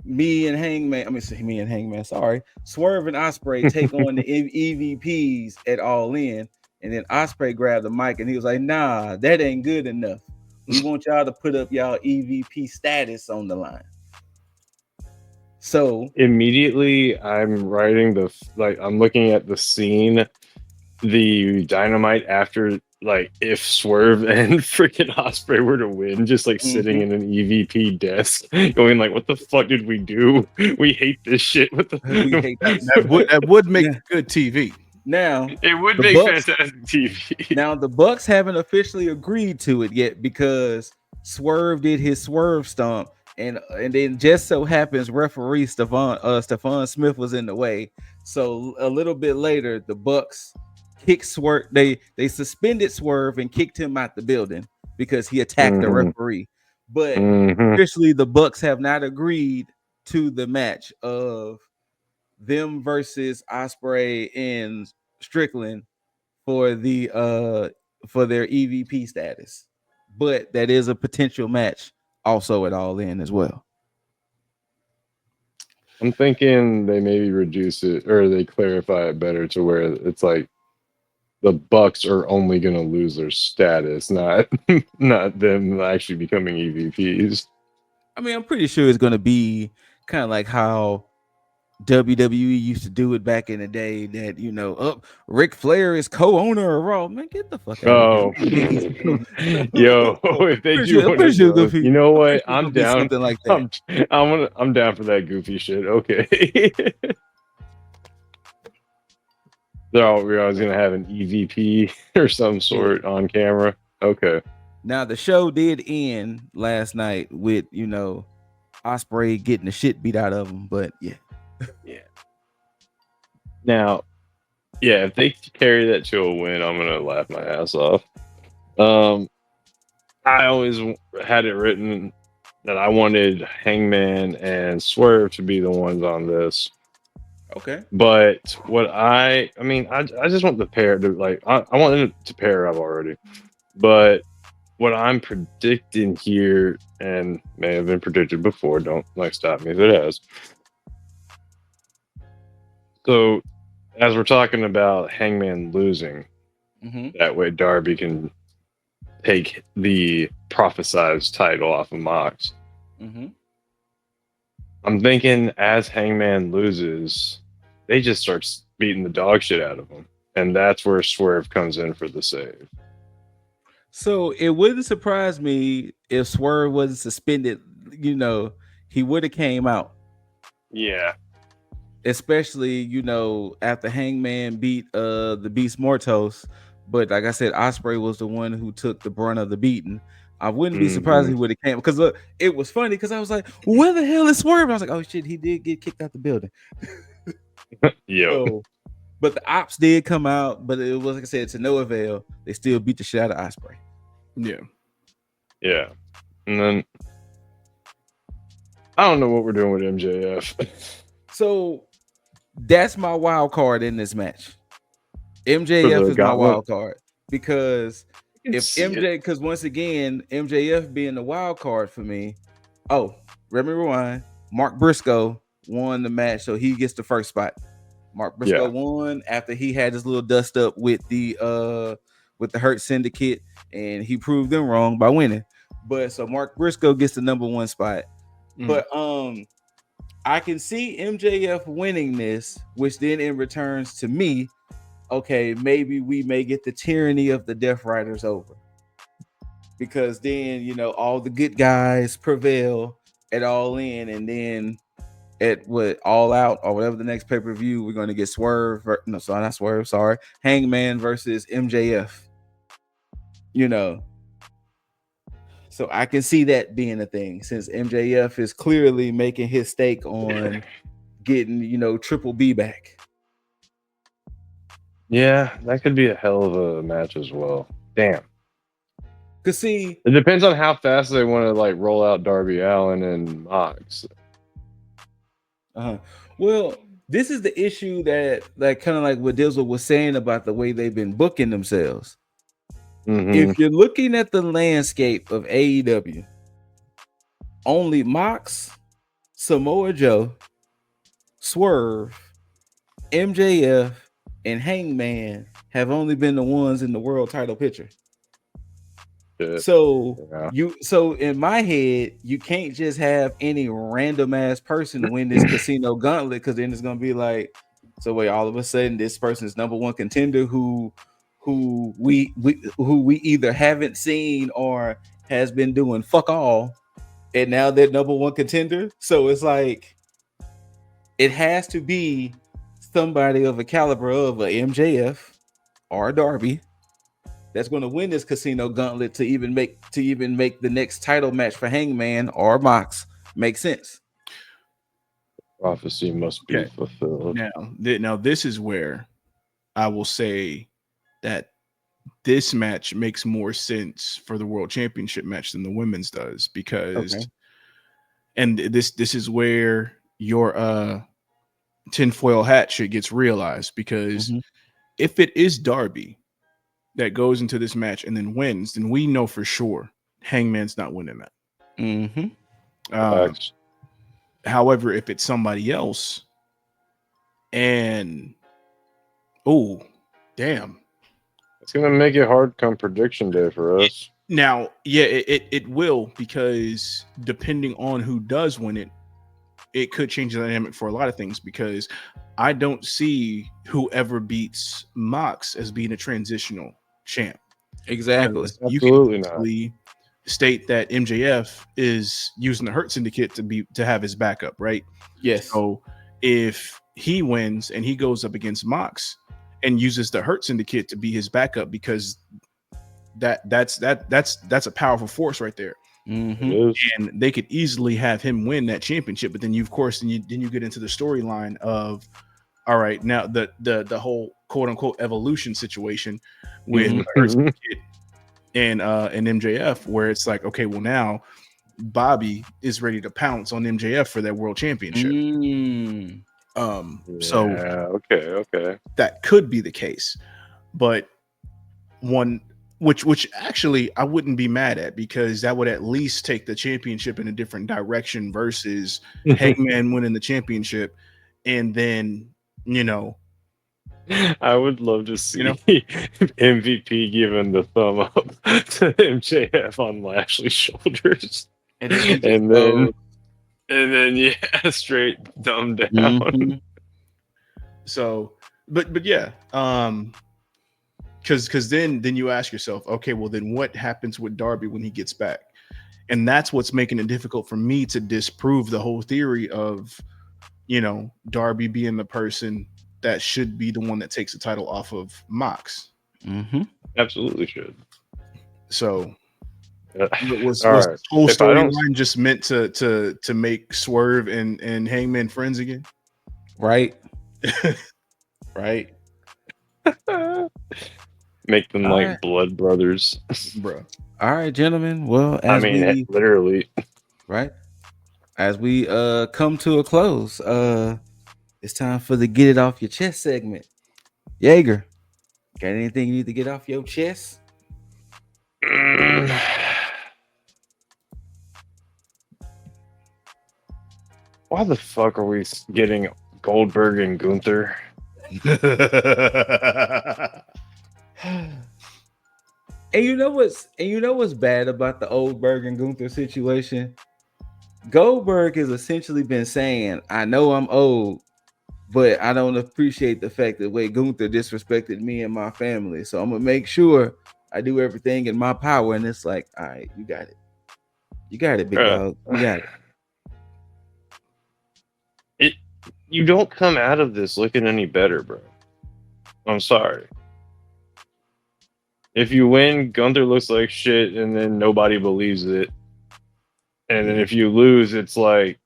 me and Hangman? Sorry, Swerve and Ospreay take on the EVPs at All In, and then Ospreay grabbed the mic and he was like, "Nah, that ain't good enough. We want y'all to put up y'all EVP status on the line." So immediately, I'm writing I'm looking at the scene, the Dynamite after. Like if Swerve and freaking Ospreay were to win, just sitting in an EVP desk, going like, "What the fuck did we do? We hate this shit." We hate that would make good TV. Now it would make fantastic TV. Now the Bucks haven't officially agreed to it yet because Swerve did his Swerve stomp, and then just so happens referee Stephon Smith was in the way. So a little bit later, the Bucks kicked Swerve. They suspended Swerve and kicked him out the building because he attacked the referee. But officially, the Bucks have not agreed to the match of them versus Ospreay and Strickland for their EVP status. But that is a potential match also at All In as well. I'm thinking they maybe reduce it or they clarify it better to where it's like the Bucks are only going to lose their status, not them actually becoming EVPs. I mean, I'm pretty sure it's going to be kind of like how WWE used to do it back in the day. That Ric Flair is co-owner of Raw. Man, get the fuck out of here! Yo, if they do one of those, you know what? I'm down. Something like that. I'm down for that goofy shit. Okay. We're always gonna have an EVP or some sort on camera. Okay. Now the show did end last night with Ospreay getting the shit beat out of him, but yeah. Now, if they carry that to a win, I'm gonna laugh my ass off. I always had it written that I wanted Hangman and Swerve to be the ones on this. Okay. But what I just want the pair to I want them to pair up already. But what I'm predicting here, and may have been predicted before, don't stop me if it has. So as we're talking about Hangman losing, that way Darby can take the prophesized title off of Mox. I'm thinking as Hangman loses, they just start beating the dog shit out of him. And that's where Swerve comes in for the save. So it wouldn't surprise me if Swerve wasn't suspended. He would have came out. Yeah. Especially, after Hangman beat the Beast Mortos. But like I said, Ospreay was the one who took the brunt of the beating. I wouldn't be surprised if he would have came, because look, it was funny because I was like, where the hell is Swerve? I was like, oh shit, he did get kicked out the building. Yeah. But the ops did come out, but it was, like I said, to no avail. They still beat the shit out of Ospreay. Yeah. And then I don't know what we're doing with MJF. So that's my wild card in this match. MJF is my wild card because because once again, MJF being the wild card for me. Oh, let me rewind. Mark Briscoe won the match, so he gets the first spot. Mark Briscoe won after he had his little dust up with the Hurt Syndicate, and he proved them wrong by winning. But so Mark Briscoe gets the number 1 spot. But I can see MJF winning this, which then in returns to me, okay, maybe we may get the tyranny of the Death Riders over, because then all the good guys prevail at All In, and then at All Out or whatever the next pay-per-view, we're going to get Hangman versus MJF. So I can see that being a thing, since MJF is clearly making his stake on getting Triple B back. Yeah, that could be a hell of a match as well. Damn. Cause see, it depends on how fast they want to roll out Darby Allin and Mox. Well, this is the issue that kind of like what Dizzle was saying about the way they've been booking themselves. If you're looking at the landscape of AEW, only Mox, Samoa Joe, Swerve, MJF, and Hangman have only been the ones in the world title picture. So in my head, you can't just have any random ass person win this casino gauntlet, because then it's gonna be like, so wait, all of a sudden this person is number 1 contender who we either haven't seen or has been doing fuck all, and now they're number 1 contender. So it's like it has to be somebody of a caliber of a MJF or a Darby that's going to win this casino gauntlet to even make the next title match for Hangman or Mox make sense. Prophecy must be fulfilled. Now this is where I will say that this match makes more sense for the world championship match than the women's does, because and this is where your tinfoil hat shit gets realized, because if it is Darby that goes into this match and then wins, then we know for sure Hangman's not winning that. However, if it's somebody else, and oh, damn, it's gonna make it hard come prediction day for us. Now, yeah, it will, because depending on who does win it, it could change the dynamic for a lot of things, because I don't see whoever beats Mox as being a transitional champ. Exactly. You can easily state that MJF is using the Hurt Syndicate to have his backup, right? Yes. So if he wins and he goes up against Mox and uses the Hurt Syndicate to be his backup, because that's a powerful force right there. And they could easily have him win that championship, but then you get into the storyline of, all right, now the whole quote unquote evolution situation with and MJF, where it's like, okay, well, now Bobby is ready to pounce on MJF for that world championship. So okay, that could be the case, but one which actually I wouldn't be mad at, because that would at least take the championship in a different direction versus Hangman winning the championship and then, I would love to see MVP giving the thumb up to MJF on Lashley's shoulders, and then straight thumb down. So, but yeah, because then you ask yourself, okay, well, then what happens with Darby when he gets back? And that's what's making it difficult for me to disprove the whole theory of, Darby being the person that should be the one that takes the title off of Mox. Absolutely should. So was the whole storyline just meant to make Swerve and Hangman friends again? Right. Right. Make them blood brothers, bro. All right, gentlemen. Well, literally, right. As we come to a close, it's time for the Get It Off Your Chest segment. Jaeger, got anything you need to get off your chest? Why the fuck are we getting Goldberg and Gunther? And you know what's bad about the Goldberg and Gunther situation? Goldberg has essentially been saying, I know I'm old, but I don't appreciate the fact that the way Gunther disrespected me and my family. So I'm gonna make sure I do everything in my power. And it's like, all right, you got it. You got it, big dog. You got it. You don't come out of this looking any better, bro. I'm sorry. If you win, Gunther looks like shit, and then nobody believes it. And then if you lose, it's like,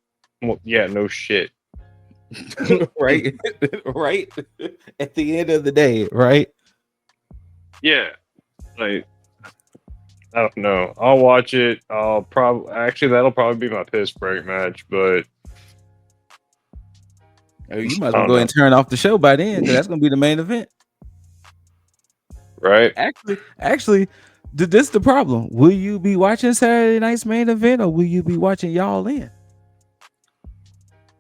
well, yeah, no shit. Right. Right. At the end of the day, right? Yeah. Like, I don't know. I'll watch it. That'll probably be my piss break match, but you might as well go ahead and turn off the show by then, because that's gonna be the main event. Right. Actually, this is the problem. Will you be watching Saturday night's main event, or will you be watching Y'all In?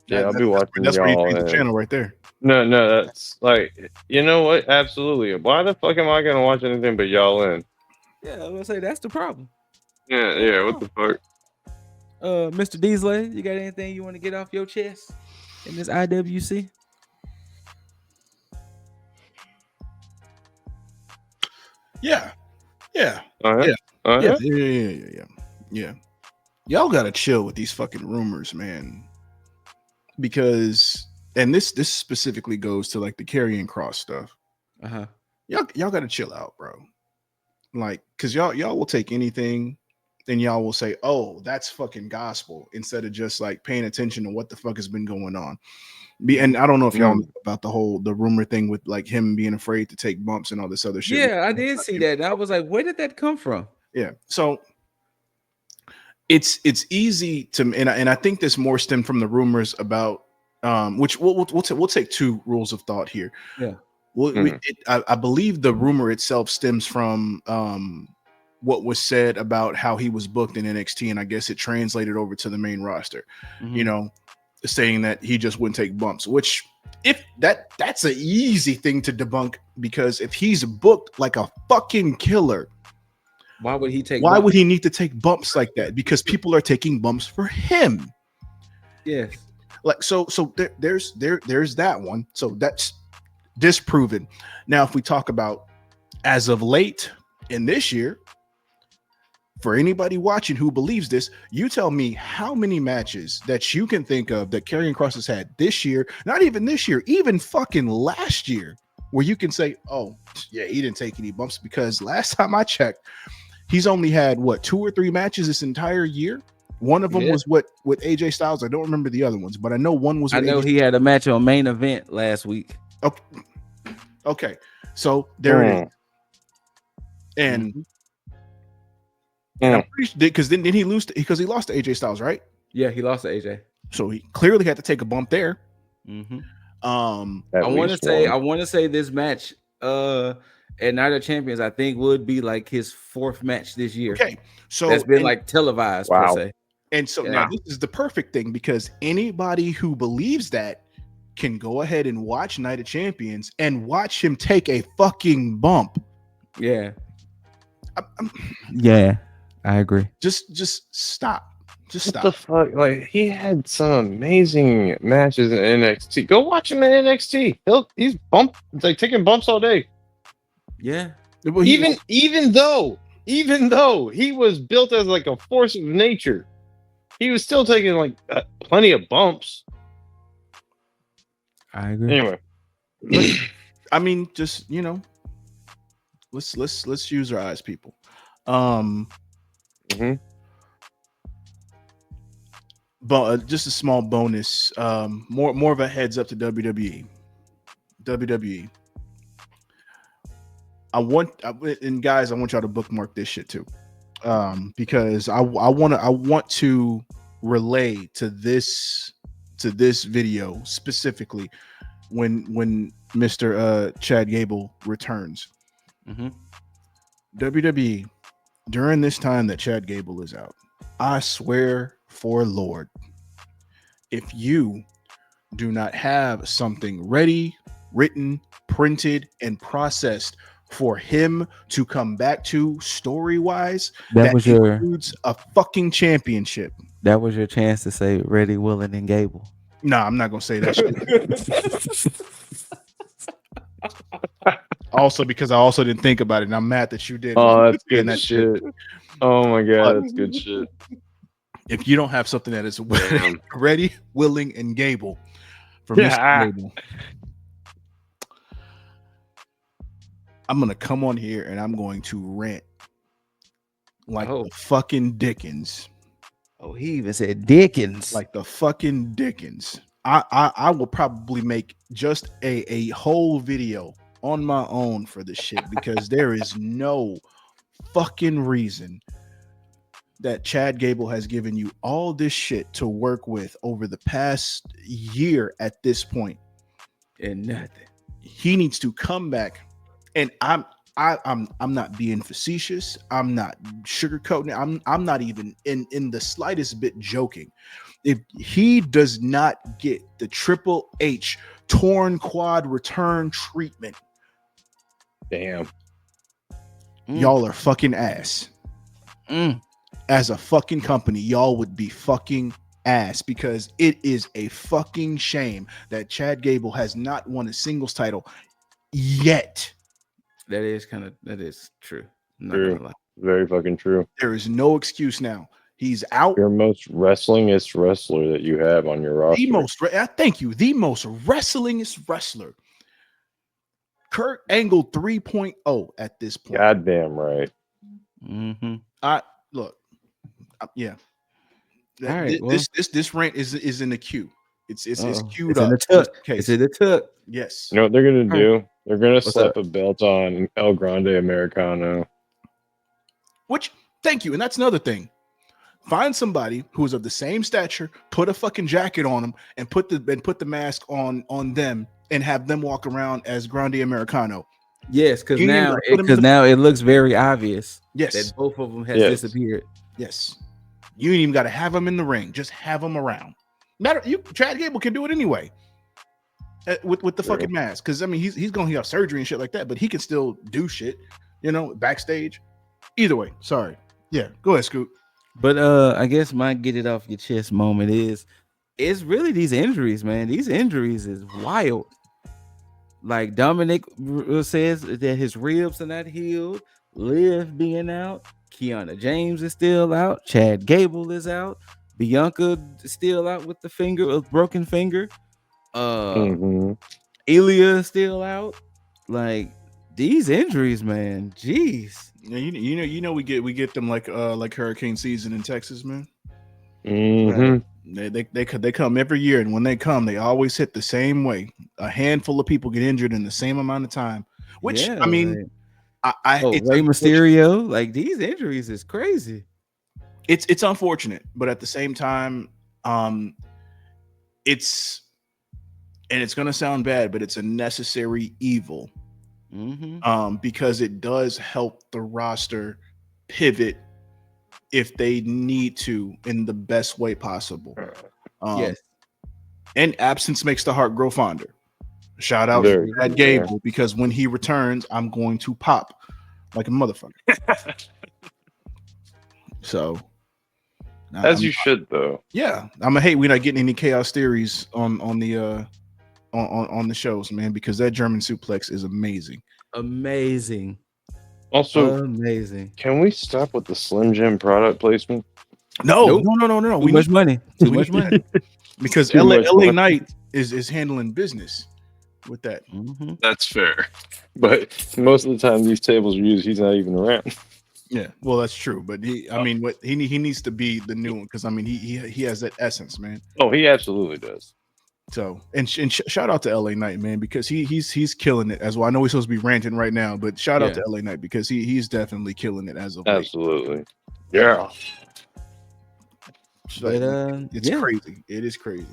Yeah, I'll be watching that's Y'all where you In. the channel right there. No, that's like, you know what? Absolutely. Why the fuck am I gonna watch anything but Y'all In? Yeah, I'm gonna say that's the problem. Yeah. What the fuck? Mr. Deasley, you got anything you want to get off your chest in this IWC? Yeah. Yeah. Y'all gotta chill with these fucking rumors, man. Because, and this specifically goes to like the Karrion Kross stuff. Y'all gotta chill out, bro. Like, cause y'all will take anything then y'all will say, "Oh, that's fucking gospel," instead of just like paying attention to what the fuck has been going on. And I don't know if y'all know about the rumor thing with like him being afraid to take bumps and all this other shit. Yeah, I did see that. And I was like, where did that come from? Yeah. So it's easy to, and I think this more stemmed from the rumors about which we'll take two rules of thought here. Yeah. Well, I believe the rumor itself stems from what was said about how he was booked in NXT, and I guess it translated over to the main roster. You know, saying that he just wouldn't take bumps, which if that's an easy thing to debunk, because if he's booked like a fucking killer, why would he take? Why would he need to take bumps like that? Because people are taking bumps for him. Yes. Like so there's that one. So that's disproven. Now, if we talk about as of late in this year, for anybody watching who believes this, you tell me how many matches that you can think of that Karrion Kross has had this year, not even this year, even fucking last year, where you can say, oh, yeah, he didn't take any bumps, because last time I checked, he's only had, what, 2 or 3 matches this entire year? One of them was with AJ Styles. I don't remember the other ones, but I know one was with AJ. He had a match on Main Event last week. Okay. So there it is. And I'm pretty sure, because then he lose because he lost to AJ Styles, right? Yeah, he lost to AJ. So he clearly had to take a bump there. I want to say this match at Night of Champions, I think, would be like his 4th match this year. Okay, so that's been like televised per se. And so now this is the perfect thing, because anybody who believes that can go ahead and watch Night of Champions and watch him take a fucking bump. Yeah. Yeah, I agree. Just stop. Just stop. What the fuck? Like, he had some amazing matches in NXT. Go watch him in NXT. He's taking bumps all day. Yeah. Well, even though he was built as like a force of nature, he was still taking like plenty of bumps. I agree. Anyway, I mean, just, you know, let's use our eyes, people. But just a small bonus, more of a heads up to WWE. And guys, I want y'all to bookmark this shit too, because I want to relay to this video specifically when Mr. Chad Gable returns. WWE, during this time that Chad Gable is out, I swear for Lord, if you do not have something ready, written, printed, and processed for him to come back to story-wise, that includes a fucking championship. That was your chance to say Ready, Willing, and Gable. No, I'm not gonna say that shit. Also, because I also didn't think about it, and I'm mad that you did. Oh, that's good shit. Oh my god, that's good shit. If you don't have something that is ready, willing, and Gable for Mr. Gable, I'm gonna come on here and I'm going to rant like the fucking Dickens. Oh, he even said Dickens. Like the fucking Dickens. I will probably make just a whole video on my own for this shit, because there is no fucking reason that Chad Gable has given you all this shit to work with over the past year at this point, and nothing. He needs to come back, and I'm not being facetious. I'm not sugarcoating. I'm not even in the slightest bit joking. If he does not get the Triple H torn quad return treatment, damn, y'all are fucking ass. As a fucking company, y'all would be fucking ass, because it is a fucking shame that Chad Gable has not won a singles title yet. That is true. True. Very fucking true. There is no excuse now. He's out. Your most wrestlingest wrestler that you have on your roster. Thank you. The most wrestlingest wrestler. Kurt Angle 3.0 at this point. Goddamn right. Look, Yeah. All right, This rant is in the queue. It's queued it's up. in the tuck. Case. It's in the tuck. Yes. You know what they're gonna do? They're gonna What's slap up? a belt on El Grande Americano. Which, thank you, and that's another thing. Find somebody who is of the same stature, put a fucking jacket on them, and put the mask on them, and have them walk around as Grande Americano. Yes, because You ain't now gotta put 'em in the- now it looks very obvious Yes. that both of them has Yes. disappeared. Yes. You ain't even got to have them in the ring. Just have them around. Chad Gable can do it anyway. With the fucking mask, because I mean he's going to have surgery and shit like that, but he can still do shit, backstage. Either way, sorry. Yeah, go ahead, Scoot. But I guess my get it off your chest moment is it's really these injuries, man. These injuries is wild. Like Dominic says that his ribs are not healed, Liv being out, Kiana James is still out, Chad Gable is out, Bianca is still out with the broken finger. Ilya is still out. Like these injuries, man. Jeez. Yeah, you know we get them like hurricane season in Texas, man. Right. They come every year, and when they come, they always hit the same way. A handful of people get injured in the same amount of time. Which Yeah, I mean, right. it's Rey Mysterio, like these injuries is crazy. It's unfortunate, but at the same time, it's gonna sound bad, but it's a necessary evil. Because it does help the roster pivot if they need to in the best way possible. Yes. And absence makes the heart grow fonder. Shout out to Chad Gable, because when he returns, I'm going to pop like a motherfucker. So, as you should, though. Yeah, I'm a hate we're not getting any chaos theories on the shows, man, because that German suplex is amazing. Amazing. Also amazing. Can we stop with the Slim Jim product placement? No. Too much money. Too much money. Because LA Knight is handling business with that. That's fair. But most of the time these tables are used, he's not even around. Yeah, well, that's true. But he needs to be the new one, because I mean he has that essence, man. Oh, he absolutely does. So and shout out to LA Knight, man, because he's killing it as well. I know he's supposed to be ranting right now, but shout out to LA Knight, because he's definitely killing it as of late. Absolutely. Yeah. But, it's crazy. It is crazy.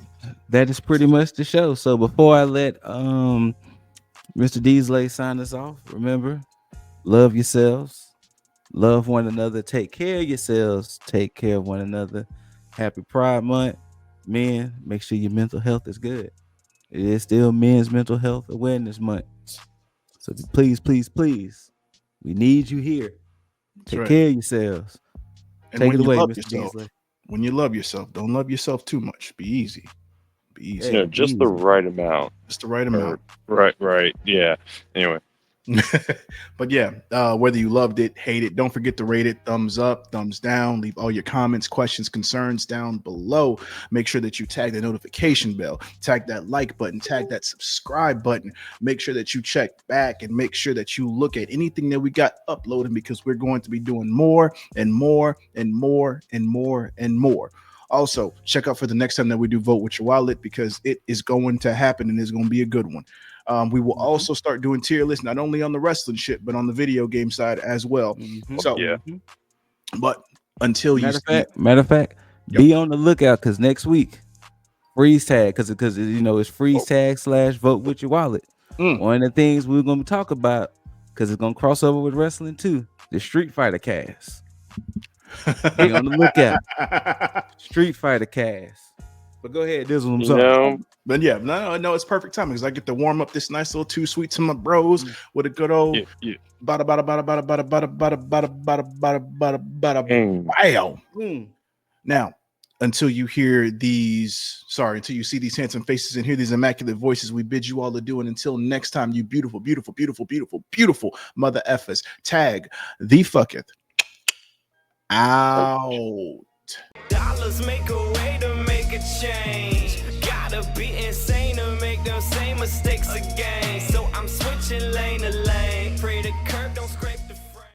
That is pretty much the show. So before I let Mr. Deasley sign us off, remember, love yourselves, love one another, take care of yourselves, take care of one another. Happy Pride Month. Men, make sure your mental health is good. It is still Men's Mental Health Awareness Month. So please, we need you here. Take care of yourselves. And take it away, Mr. Deasley. When you love yourself, don't love yourself too much. Be easy. Just the right amount. Just the right amount. Right. Yeah. Anyway. But yeah, whether you loved it, hate it, don't forget to rate it. Thumbs up, thumbs down. Leave all your comments, questions, concerns down below. Make sure that you tag the notification bell, tag that like button, tag that subscribe button. Make sure that you check back and make sure that you look at anything that we got uploading, because we're going to be doing more and more and more and more and more. Also, check out for the next time that we do Vote With Your Wallet, because it is going to happen and it's going to be a good one. We will also start doing tier lists, not only on the wrestling shit, but on the video game side as well. So, but until matter of fact, be on the lookout, because next week, freeze tag, because it's freeze tag / Vote With Your Wallet. One of the things we're going to talk about, because it's going to cross over with wrestling too, the Street Fighter cast. Be on the lookout. Street Fighter cast. But go ahead, this one. But yeah, no, it's perfect timing, because I get to warm up this nice little 2 sweet to my bros with a good old bada bada bada bada bada bada bada bada bada bada bada wow. Now, until you see these handsome faces and hear these immaculate voices, we bid you all adieu, and until next time, you beautiful, beautiful, beautiful, beautiful, beautiful mother effers. Tag the fucketh out. Dollars make a way to make a change. Gotta be insane to make them same mistakes again.